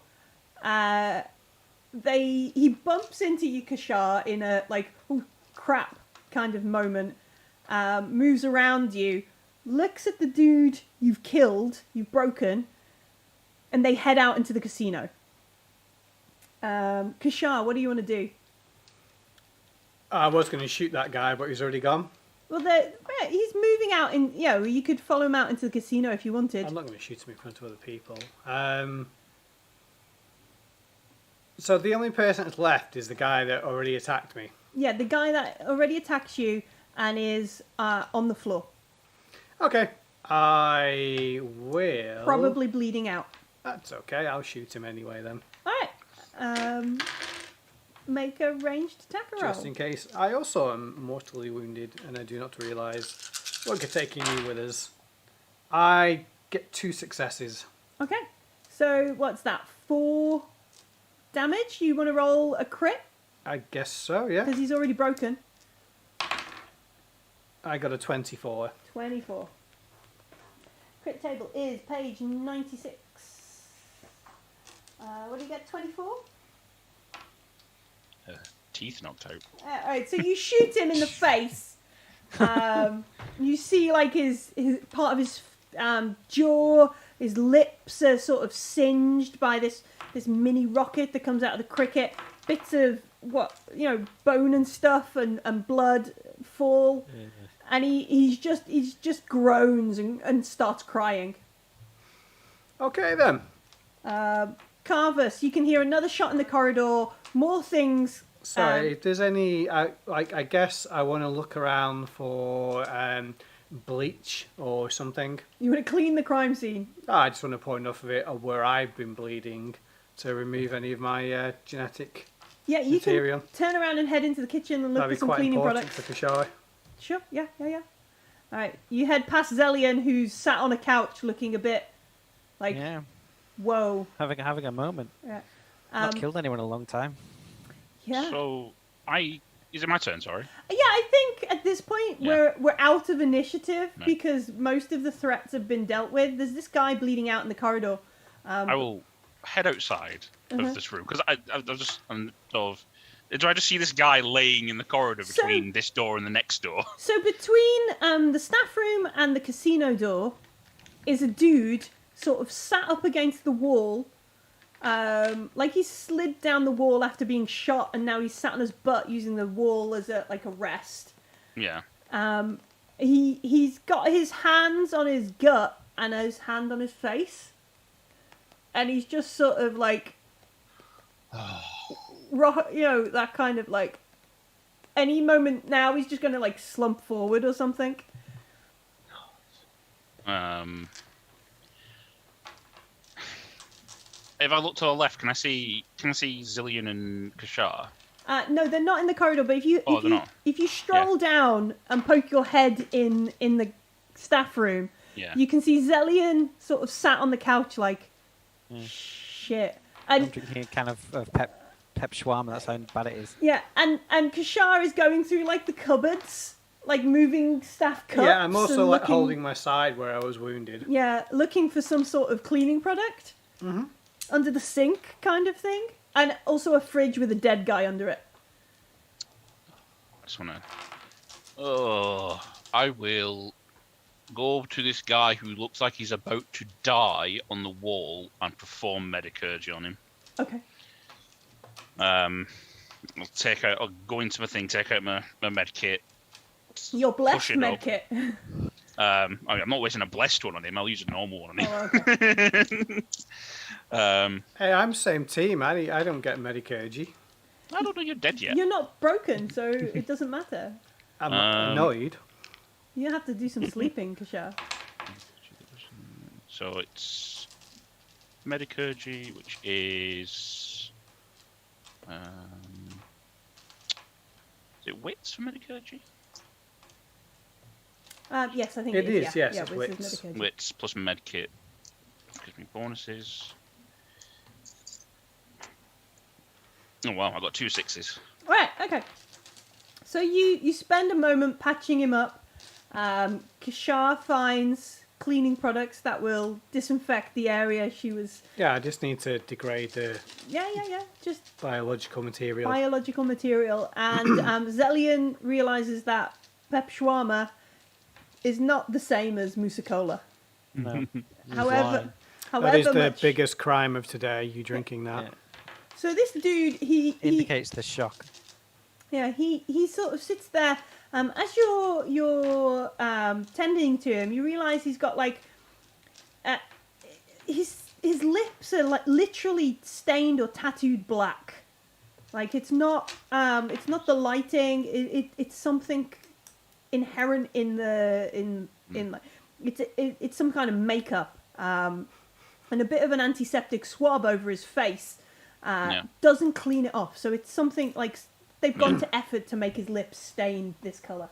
He bumps into you, Kashar, in a like, oh crap kind of moment. Moves around you. Looks at the dude you've killed, you've broken, and they head out into the casino. Kashar, what do you want to do? I was going to shoot that guy, but he's already gone. Well, he's moving out you could follow him out into the casino if you wanted. I'm not going to shoot him in front of other people. So the only person that's left is the guy that already attacked me. Yeah, the guy that already attacks you and is on the floor. Okay, I will... Probably bleeding out. That's okay, I'll shoot him anyway then. Alright, make a ranged attack roll. Just in case. I also am mortally wounded, and I do not realise we're taking you with us. I get 2 successes. Okay, so what's that, 4 damage? You want to roll a crit? I guess so, yeah. Because he's already broken. I got a 24. 24. Crit table is page 96. What do you get, 24? Teeth knocked out. Alright, so you shoot him in the face. You see like his part of his jaw, his lips are sort of singed by this mini rocket that comes out of the cricket. Bits of bone and stuff and blood fall. Yeah. And he just groans and starts crying. Okay then. Carvus, you can hear another shot in the corridor. More things. Sorry, if there's any, I guess I want to look around for bleach or something. You want to clean the crime scene? I just want to pour enough of it where I've been bleeding to remove any of my genetic material. Can turn around and head into the kitchen and look for some cleaning products. That'd be quite important for Kashar. Sure, yeah. Alright, you head past Zellion, who's sat on a couch looking a bit like, whoa. Having a moment. Yeah. Not killed anyone in a long time. Yeah. So, is it my turn, sorry? Yeah, I think at this point we're out of initiative because most of the threats have been dealt with. There's this guy bleeding out in the corridor. I will head outside of this room, because I'm sort of Do I just see this guy laying in the corridor between this door and the next door? So between the staff room and the casino door is a dude sort of sat up against the wall, like he slid down the wall after being shot, and now he's sat on his butt using the wall as a rest. Yeah. He's got his hands on his gut and his hand on his face, and he's just sort of like, that kind of like, any moment now he's just gonna like slump forward or something. If I look to the left, can I see Zillion and Kashar? No, they're not in the corridor. But if you stroll down and poke your head in the staff room, you can see Zillion sort of sat on the couch like, shit. And I'm drinking a can of pep shawarma. That's how bad it is. Yeah, and Kashar is going through like the cupboards, like moving staff cups. Yeah, I'm also like holding my side where I was wounded. Yeah, looking for some sort of cleaning product. Mm-hmm. Under the sink kind of thing. And also a fridge with a dead guy under it. I just want to... I will go to this guy who looks like he's about to die on the wall and perform Medicurgy on him. Okay. I'll go into my thing, take out my med kit. Your blessed med kit. I'm not wasting a blessed one on him. I'll use a normal one on him. Oh, okay. Hey, I'm same team. I don't get Medicurgy. I don't know you're dead yet. You're not broken, so it doesn't matter. I'm annoyed. You have to do some sleeping, Kashar. So it's Medicurgy, which is... is it wits for Medicurgy? Yes, I think it is. Yeah, yes, yeah, it's wits. Wits plus medkit gives me bonuses. Oh wow, I got 2 6s. Right, okay. So you spend a moment patching him up. Kashar finds cleaning products that will disinfect the area she was... Yeah, I just need to degrade the... Yeah. Just biological material. And Zillion realizes that pep shawarma is not the same as Musacola. No. However that is the much... biggest crime of today, you drinking that. Yeah. So this dude, he indicates the shock. Yeah, he sort of sits there. As you're tending to him, you realise he's got like his lips are like literally stained or tattooed black. Like it's not the lighting. It's something inherent in like it's some kind of makeup and a bit of an antiseptic swab over his face. Doesn't clean it off, so it's something like they've gone to effort to make his lips stained this colour.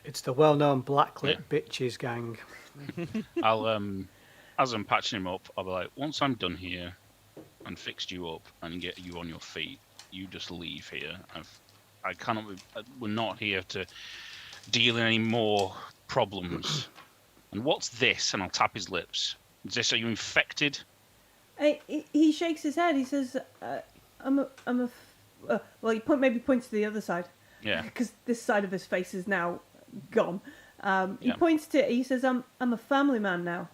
It's the well-known blacklit bitches gang. I'll as I'm patching him up, I'll be like, once I'm done here and fixed you up and get you on your feet, you just leave here. I cannot. We're not here to deal in any more problems. And what's this? And I'll tap his lips. Is this? Are you infected? He shakes his head. He says, well, he maybe points to the other side. Yeah. Because this side of his face is now gone. He says, I'm a family man now.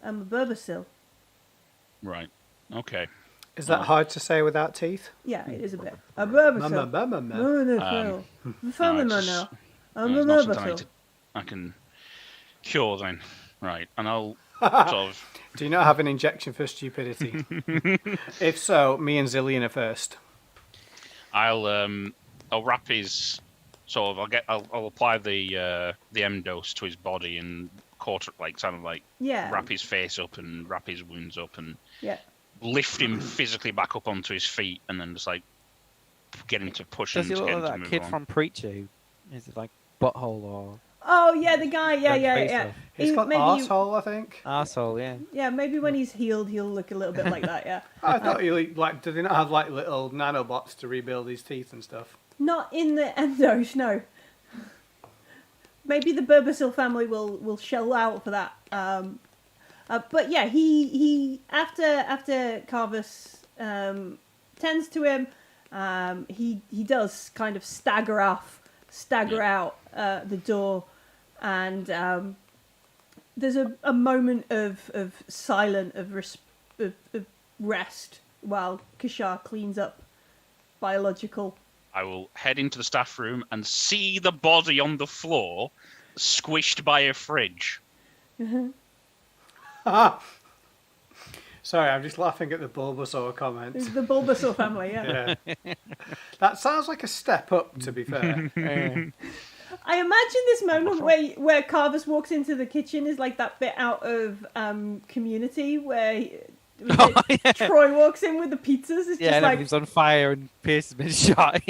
I'm a Birbasil. Right. Okay. Is that hard to say without teeth? Yeah, it is a bit. A Birbasil. I'm a family man now. I'm a Birbasil. I can cure then. Right. And I'll sort of... Do you not have an injection for stupidity? If so, me and Zillion are first. I'll wrap his sort of. I'll apply the M dose to his body and wrap his face up and wrap his wounds up and lift him physically back up onto his feet and then just like get him to push him. Does he look like that kid from Preacher? Is it like butthole or? Oh yeah, the guy. Yeah. He's got arsehole, I think. Arsehole, yeah. Yeah, maybe when he's healed, he'll look a little bit like that. Yeah. I thought do they not have like little nanobots to rebuild his teeth and stuff? Not in the endos, no. Maybe the Birbasil family will shell out for that. But yeah, he after Carvus tends to him, He does kind of stagger out the door, and there's a moment of silent of rest while Kishar cleans up biological. I will head into the staff room and see the body on the floor, squished by a fridge. Sorry, I'm just laughing at the Bulbasaur comment. It's the Bulbasaur family, yeah. That sounds like a step up, to be fair. I imagine this moment where Carvus walks into the kitchen is like that bit out of Community where Troy walks in with the pizzas. It's just and like everything's on fire and Pierce has been shot.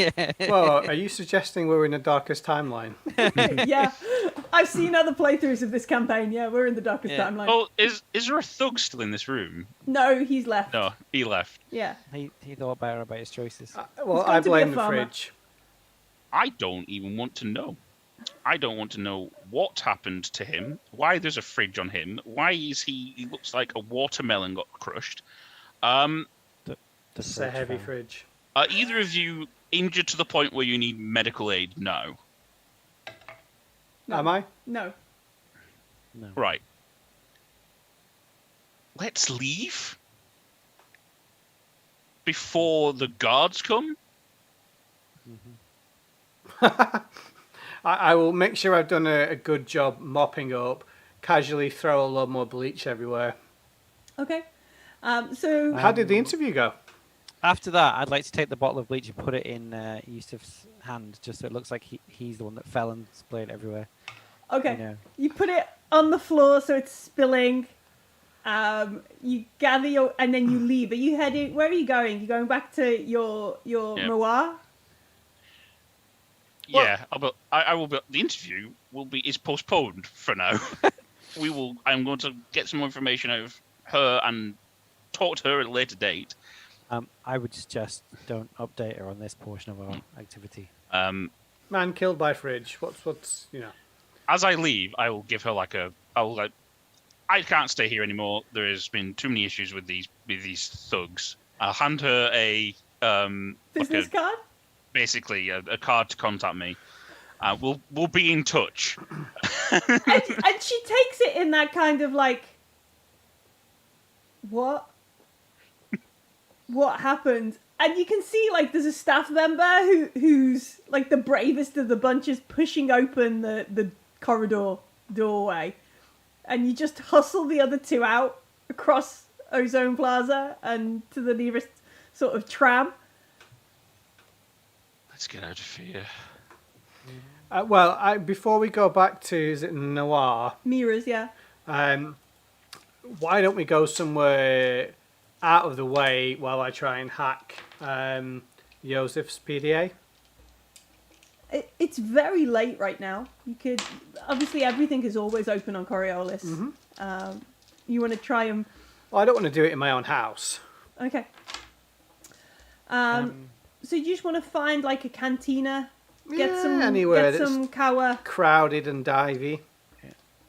Well, are you suggesting we're in the darkest timeline? yeah. I've seen other playthroughs of this campaign. Yeah, we're in the darkest timeline. Oh, is there a thug still in this room? No, he's left. No, he left. Yeah. He thought better about his choices. Well, I blame the farmer. fridge. I don't even want to know. I don't want to know what happened to him, why there's a fridge on him, why is he looks like a watermelon got crushed. It's a heavy fridge. Are either of you injured to the point where you need medical aid? No. Am I? No. Right. Let's leave before the guards come. I will make sure I've done a good job mopping up, casually throw a lot more bleach everywhere. Okay. So How did the interview go? After that, I'd like to take the bottle of bleach and put it in Youssef's hand, just so it looks like he's the one that fell and splayed everywhere. Okay. You put it on the floor so it's spilling. You gather and then you leave. Are you heading? Where are you going? You going back to your Moa? Yeah, I will. The interview is postponed for now. I'm going to get some more information out of her and talk to her at a later date. I would suggest don't update her on this portion of our activity. Man killed by fridge. What's As I leave, I will give her I can't stay here anymore. There has been too many issues with these thugs. I'll hand her a Business card? Basically a card to contact me. We'll be in touch. and she takes it in that kind of like, what happened? And you can see like there's a staff member who's like the bravest of the bunch is pushing open the corridor doorway, and you just hustle the other two out across Ozone Plaza and to the nearest sort of tram. Let's get out of here. Before we go back to, is it Noir? Mirrors, yeah. Why don't we go somewhere out of the way while I try and hack Youssef's PDA? It's very late right now. You could obviously everything is always open on Coriolis. Mm-hmm. You want to try and? Well, I don't want to do it in my own house. Okay. So you just want to find like a cantina, get some kawa. Crowded and divey.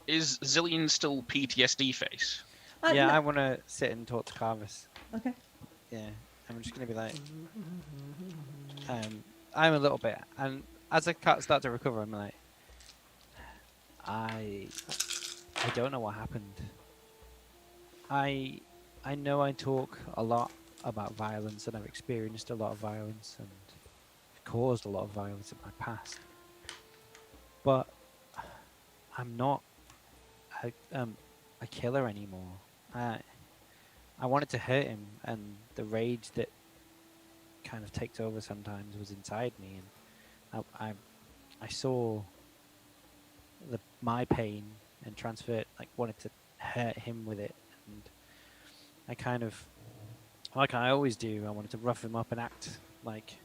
Is Zillion still PTSD face? Yeah, No. I want to sit and talk to Carvus. Okay. Yeah, I'm just going to be like... I'm a little bit... And as I start to recover, I'm like... I don't know what happened. I know I talk a lot about violence, and I've experienced a lot of violence, and caused a lot of violence in my past. But I'm not a killer anymore. I wanted to hurt him, and the rage that kind of takes over sometimes was inside me, and I saw my pain and transferred, like wanted to hurt him with it, and I kind of, like I always do, I wanted to rough him up and act like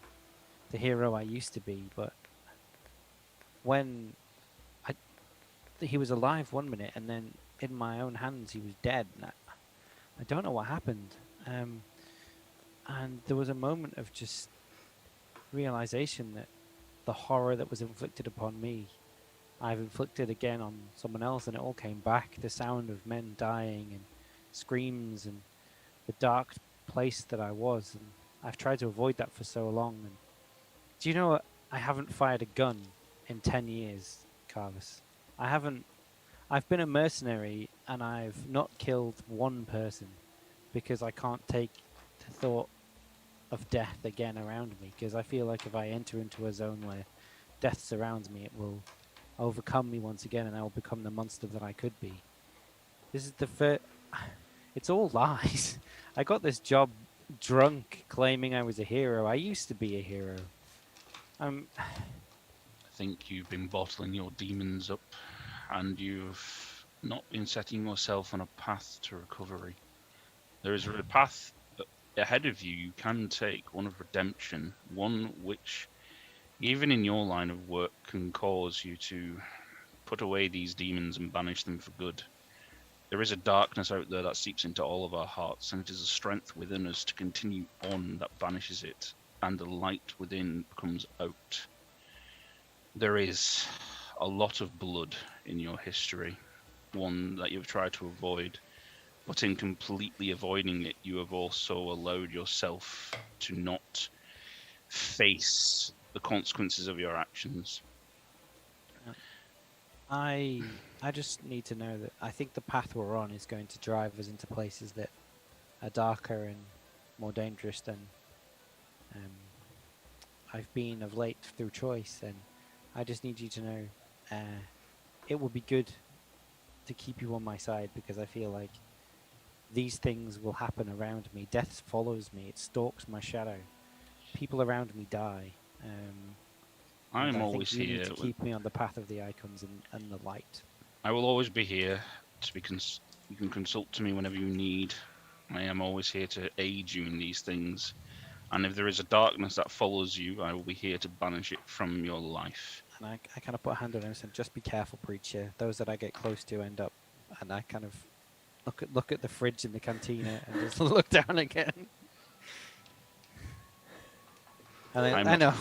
the hero I used to be, but when he was alive one minute, and then in my own hands he was dead, and I don't know what happened. And there was a moment of just realization that the horror that was inflicted upon me, I've inflicted again on someone else, and it all came back. The sound of men dying and screams and the dark place that I was. And I've tried to avoid that for so long. And do you know what? I haven't fired a gun in 10 years, Carvis. I've been a mercenary and I've not killed one person because I can't take the thought of death again around me, because I feel like if I enter into a zone where death surrounds me, it will overcome me once again and I will become the monster that I could be. This is the first... It's all lies. I got this job drunk claiming I was a hero. I used to be a hero. I think you've been bottling your demons up, and you've not been setting yourself on a path to recovery. There is a path ahead of you you can take, one of redemption, one which, even in your line of work, can cause you to put away these demons and banish them for good. There is a darkness out there that seeps into all of our hearts, and it is a strength within us to continue on that banishes it, and the light within comes out. There is a lot of blood in your history, one that you've tried to avoid, but in completely avoiding it, you have also allowed yourself to not face the consequences of your actions. I just need to know that I think the path we're on is going to drive us into places that are darker and more dangerous than I've been of late through choice, and I just need you to know it will be good to keep you on my side, because I feel like these things will happen around me. Death follows me. It stalks my shadow. People around me die. I'm always you here. Need to keep me on the path of the icons and the light. I will always be here. You can consult to me whenever you need. I am always here to aid you in these things. And if there is a darkness that follows you, I will be here to banish it from your life. And I kind of put a hand on him and said, just be careful, preacher. Those that I get close to end up... And I kind of look at the fridge in the cantina and just look down again. And then, I know.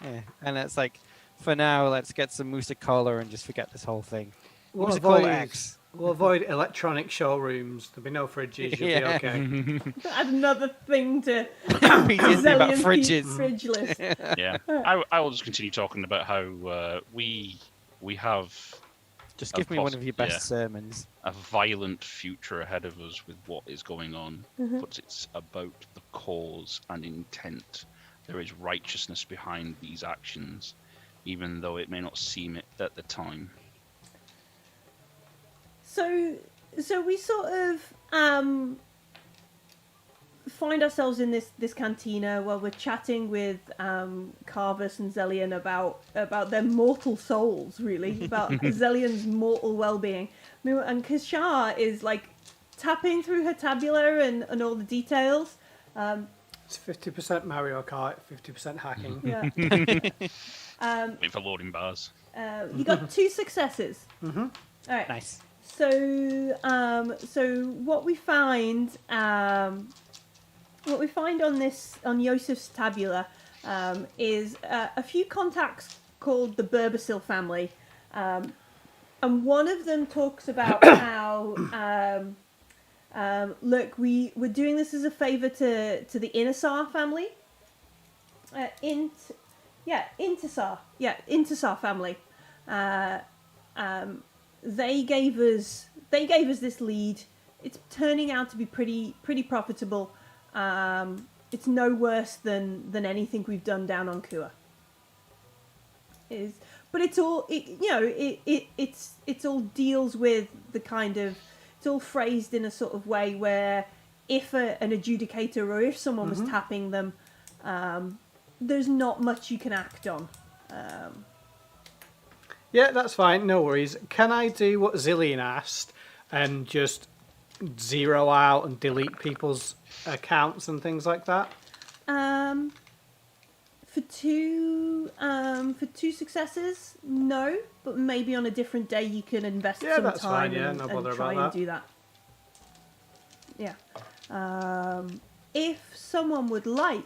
Yeah, and it's like, for now, let's get some Musa Cola and just forget this whole thing. Musa Cola X. We'll avoid electronic showrooms. There'll be no fridges. You'll be okay. Add another thing to about fridges. Fridge list. Yeah, I will just continue talking about how we have. Just give me one of your best sermons. A violent future ahead of us with what is going on, but it's about the cause and intent. There is righteousness behind these actions, even though it may not seem it at the time. So we sort of find ourselves in this cantina while we're chatting with Carvis and Zellian about their mortal souls, really, about Zellian's mortal well-being. I mean, and Kashar is like tapping through her tabula and all the details. It's 50% Mario Kart, 50% hacking. Yeah. Wait for loading bars. You got 2 successes. Mm-hmm. All right. Nice. So what we find on Youssef's tabula is a few contacts called the Birbasil family, and one of them talks about how look, we're doing this as a favor to the Intisar family. Intisar family. They gave us this lead. It's turning out to be pretty profitable. It's no worse than anything we've done down on Kua. But it's all it's all deals with the kind of, it's all phrased in a sort of way where if an adjudicator or if someone was tapping them, there's not much you can act on. Yeah, that's fine. No worries. Can I do what Zillian asked and just zero out and delete people's accounts and things like that? For two successes, no. But maybe on a different day you can invest some that's time fine. Yeah, no bother and try about and do that. Yeah. If someone would like,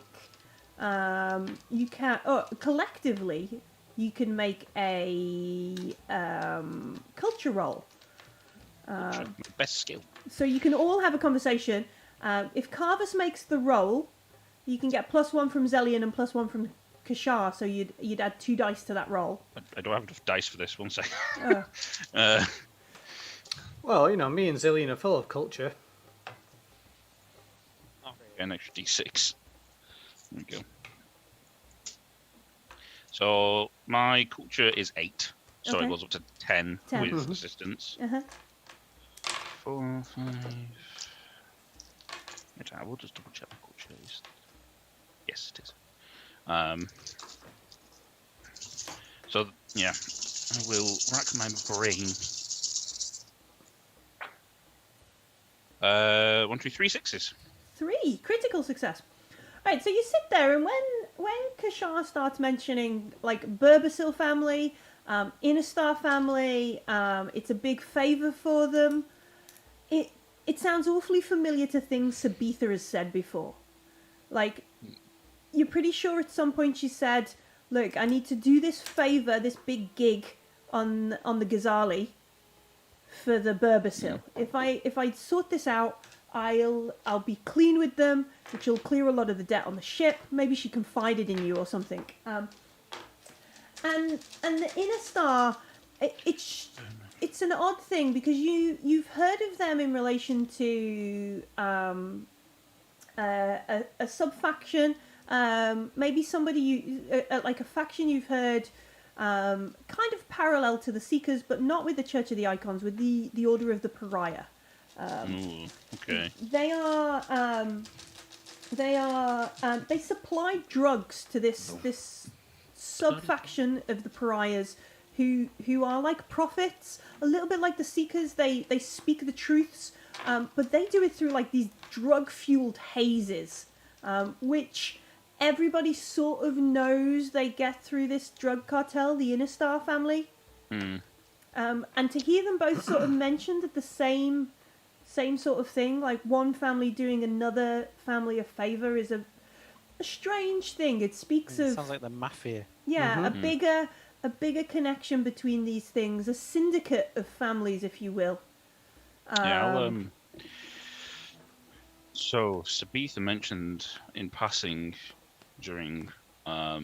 you can. Oh, collectively, you can make a culture roll. Best skill. So you can all have a conversation. If Carvis makes the roll, You can get +1 from Zellion and +1 from Kashar, so you'd add 2 dice to that roll. I don't have enough dice for this. One second. Oh. Well, you know, me and Zillion are full of culture. An extra d6. There we go. So my culture is 8. So Okay. it goes up to 10 10. with assistance. 4, 5. I will just double check my culture is. Yes, it is. So yeah, I will rack my brain. 1, 2, 3 6s. 3 critical success. Right, so you sit there, and when Kashar starts mentioning like Birbasil family, Innistar family, it's a big favor for them. It sounds awfully familiar to things Sabitha has said before. Like, you're pretty sure at some point she said, "Look, I need to do this favor, this big gig on the Ghazali for the Birbasil. If I sort this out, I'll be clean with them, which will clear a lot of the debt on the ship. Maybe she confided in you or something." And the Inner Star, it's an odd thing because you've heard of them in relation to a sub-faction, maybe somebody like a faction you've heard kind of parallel to the Seekers, but not with the Church of the Icons, with the Order of the Pariah. Ooh, okay. They supply drugs to this sub-faction of the Pariahs who are like prophets, a little bit like the Seekers. They speak the truths, but they do it through like these drug-fueled hazes, which everybody sort of knows they get through this drug cartel, the Innistar family. And to hear them both sort of mentioned at the same sort of thing, like one family doing another family a favor, is a strange thing. It speaks of... Sounds like the mafia. Yeah, a bigger connection between these things, a syndicate of families, if you will. So Sabitha mentioned in passing during I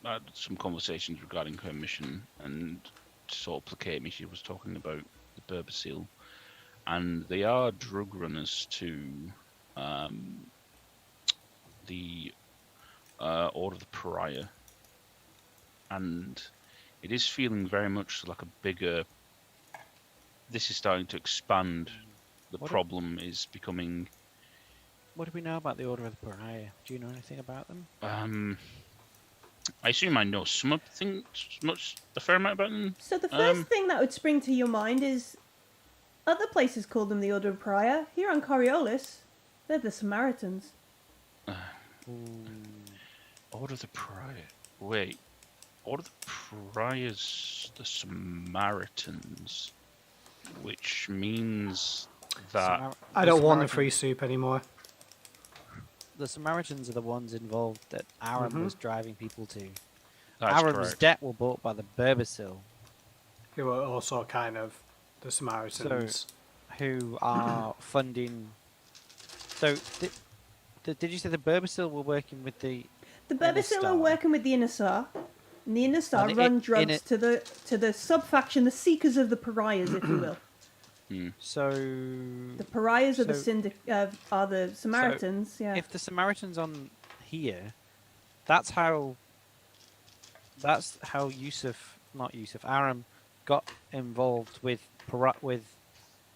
had some conversations regarding her mission, and to sort of placate me, she was talking about the Birbasil, and they are drug runners to the Order of the Pariah, and it is feeling very much like a bigger... This is starting to expand. The problem is becoming... What do we know about the Order of the Pariah? Do you know anything about them? I assume I know something, a fair amount about them. So the first thing that would spring to your mind is other places call them the Order of Pariah. Here on Coriolis, they're the Samaritans. Order of the Pariah. Wait. Order of the Pariah's the Samaritans, which means that... I don't want the free soup anymore. The Samaritans are the ones involved that Aram was driving people to. That's Aram's correct. debt were bought by the Birbasil, Who were also kind of the Samaritans. who are funding... So, did you say the Birbasil were working with the... The Birbasil are Innistar? working with the Innistar, and the Innistar And run drugs to the sub-faction, the Seekers of the Pariahs, if you will. So... The Pariahs are the Samaritans, yeah. If the Samaritans on here, that's how Aram got involved with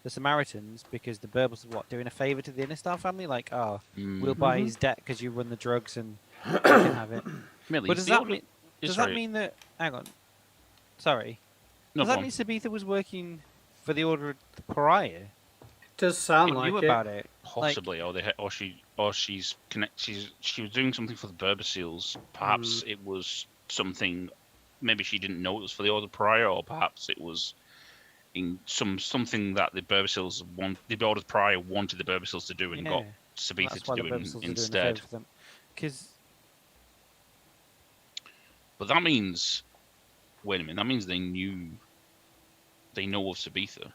the Samaritans, because the Berbers were doing a favour to the Innistar family, like, we'll buy his debt because you run the drugs and you can have it. Millie, But does that mean that... Hang on. Sorry. No, Does that mean Sabitha was working for the Order of the Pariah? It does sound like Knew it. about it. Possibly, she's connected. She was doing something for the Berbasils. Perhaps it was something. Maybe she didn't know it was for the Order of the Pariah, or perhaps it was in something that the Berbasils the Order of the Pariah wanted the Berbasils to do and got Sabitha to do it instead. Because... But that means, wait a minute. That means they know of Sabitha,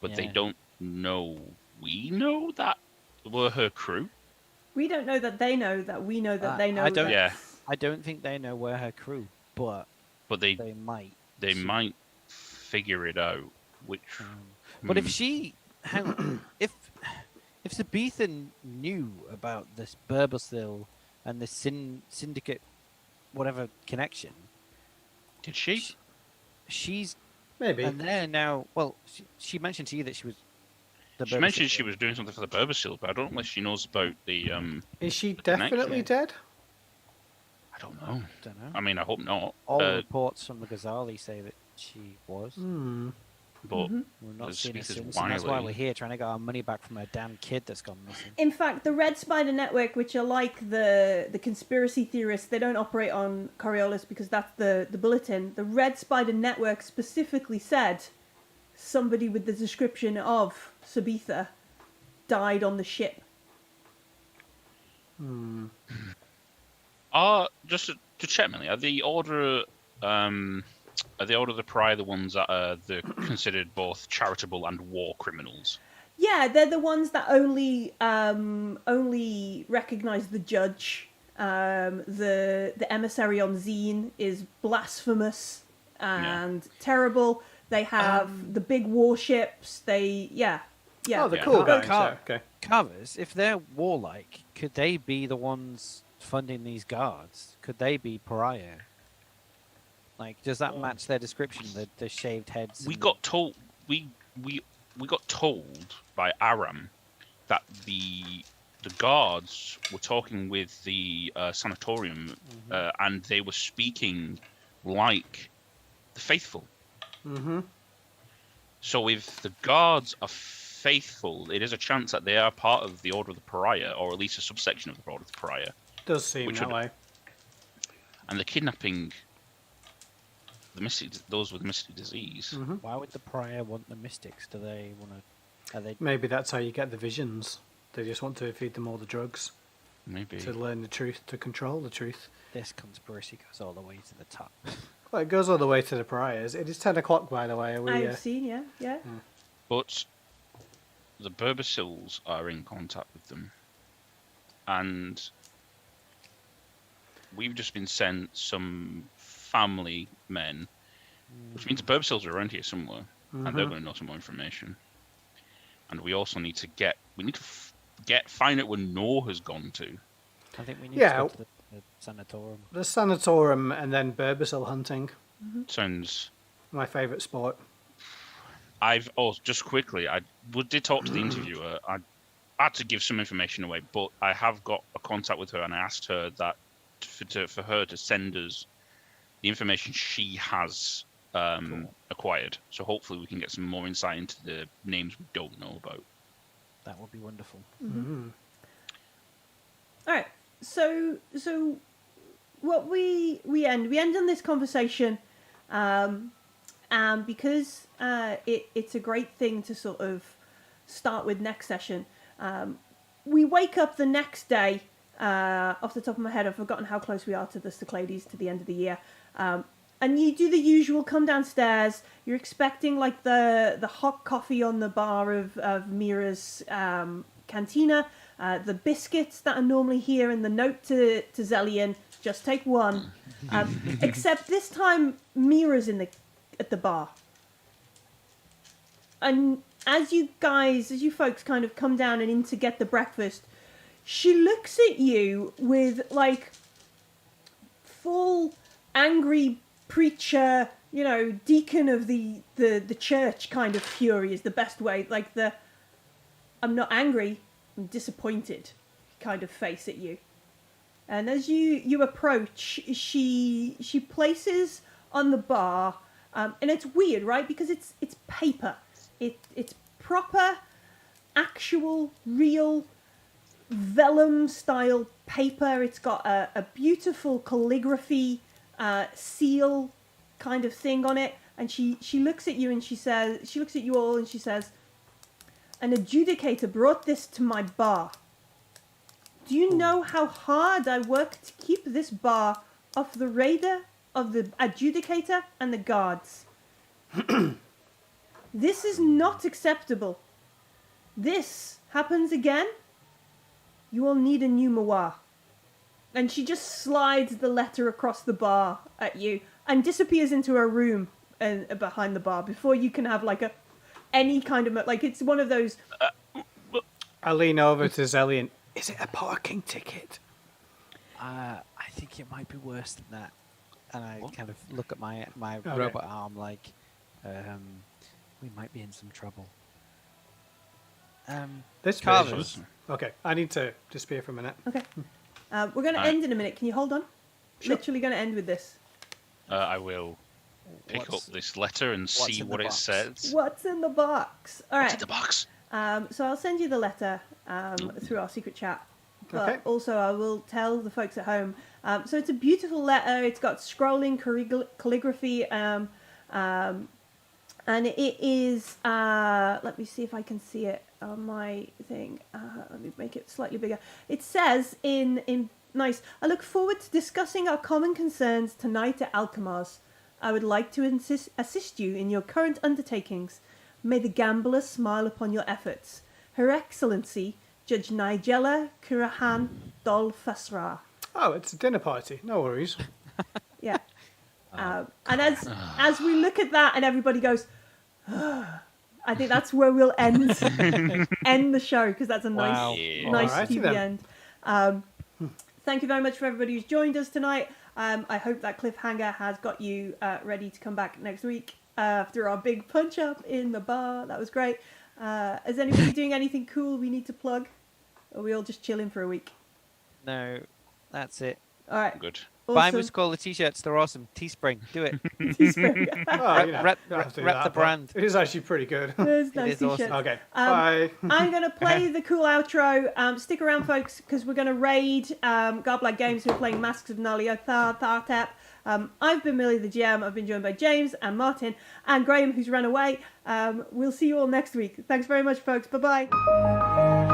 but they don't know. We know that were her crew? We don't know that they know that we know that they know. I don't. that. Yeah. I don't think they know we're her crew, but they might. might figure it out. Which, but if she, hang on, if Sabetha knew about this Birbasil and this syndicate, whatever connection, did she? She's Maybe. and they're now. Well, she mentioned to you that she was. She mentioned she was doing something for the Birbasil, but I don't know if she knows about the. Is she definitely dead? I don't know. Don't know. I mean, I hope not. All reports from the Ghazali say that she was. But we're not seeing her since, and that's why we're here trying to get our money back from a damn kid that's gone missing. In fact, the Red Spider Network, which are like the conspiracy theorists, they don't operate on Coriolis because that's the bulletin. The Red Spider Network specifically said somebody with the description of Sabetha died on the ship. Just to check, Millie, are the Order of the Prior the ones that are considered both charitable and war criminals? Yeah, they're the ones that only recognise the judge. The emissary on Zine is blasphemous and terrible. They have the big warships. Oh, the cool guys. Okay. Carvers, if they're warlike, could they be the ones funding these guards? Could they be pariah? Like, does that match their description? The shaved heads. We got told by Aram that the guards were talking with the sanatorium, and they were speaking like the faithful. So if the guards are faithful, it is a chance that they are part of the Order of the Pariah, or at least a subsection of the Order of the Pariah. Does seem that way. And the kidnapping those with the mystic disease. Why would the Pariah want the mystics? Do they want to? Are they? Maybe that's how you get the visions. They just want to feed them all the drugs. Maybe. To learn the truth, to control the truth. This conspiracy goes all the way to the top. Well, it goes all the way to the pariahs. It is 10 o'clock, by the way. I've seen, yeah. But the Birbasils are in contact with them. And we've just been sent some family men, which means the Birbasils are around here somewhere, and they're going to know some more information. And we also need to find out where Noah has gone to. I think we need to go to the sanatorium. The sanatorium and then Birbasil hunting. Sounds my favourite sport. Just quickly, I did talk to the interviewer. I had to give some information away, but I have got a contact with her, and I asked her that for her to send us the information she has acquired. So hopefully we can get some more insight into the names we don't know about. That would be wonderful. All right. So what we end on this conversation, and because it's a great thing to sort of start with next session. We wake up the next day. Off the top of my head, I've forgotten how close we are to the Cyclades to the end of the year. And you do the usual, come downstairs. You're expecting like the hot coffee on the bar of Mira's cantina, the biscuits that are normally here, and the note to Zellian, just take one. Except this time, Mira's at the bar. And as you folks kind of come down and in to get the breakfast, she looks at you with like full angry preacher, deacon of the church kind of fury is the best way. Like I'm not angry, I'm disappointed kind of face at you. And as you approach, she places on the bar, and it's weird, right? Because it's paper. It's proper, actual, real vellum style paper. It's got a beautiful calligraphy seal kind of thing on it, and she looks at you and she looks at you all and she says, "An adjudicator brought this to my bar. Do you know how hard I work to keep this bar off the radar of the adjudicator and the guards? This is not acceptable. This happens again, You will need a new Mawa. And she just slides the letter across the bar at you and disappears into a room behind the bar before you can have like any kind of like it's one of those. I lean over to Zelly and is it a parking ticket? I think it might be worse than that. And I kind of look at my robot arm like, we might be in some trouble. This Carvers. Okay, I need to disappear for a minute. Okay. We're going to end in a minute. Can you hold on? Sure. Literally going to end with this. I will pick up this letter and see what it says. What's in the box? All right. What's in the box? So I'll send you the letter through our secret chat. But Okay. also I will tell the folks at home. So it's a beautiful letter. It's got scrolling calligraphy. And it is... let me see if I can see it on my thing. Let me make it slightly bigger. It says in nice, I look forward to discussing our common concerns tonight at Alchemar's. I would like to assist you in your current undertakings. May the gambler smile upon your efforts. Her Excellency, Judge Nigella Kurahan Dol Fasra. Oh, it's a dinner party. No worries. Yeah. And as we look at that and everybody goes, I think that's where we'll end the show because that's a nice, Wow. nice Alrighty TV then. end. Thank you very much for everybody who's joined us tonight. I hope that cliffhanger has got you ready to come back next week after our big punch up in the bar. That was great. Is anybody doing anything cool we need to plug? Or are we all just chilling for a week? No, that's it. All right. Good. Buy Awesome. Muscola t-shirts. They're awesome. Teespring. Do it. Teespring. Oh, you know, Rep don't have to do the that, but brand. It is actually pretty good. There's nice is awesome. t-shirts. Okay, bye. I'm going to play the cool outro. Stick around, folks, because we're going to raid Garblag Games, who are playing Masks of Nyarlathotep. I've been Millie, the GM. I've been joined by James and Martin and Graham, who's run away. We'll see you all next week. Thanks very much, folks. Bye-bye.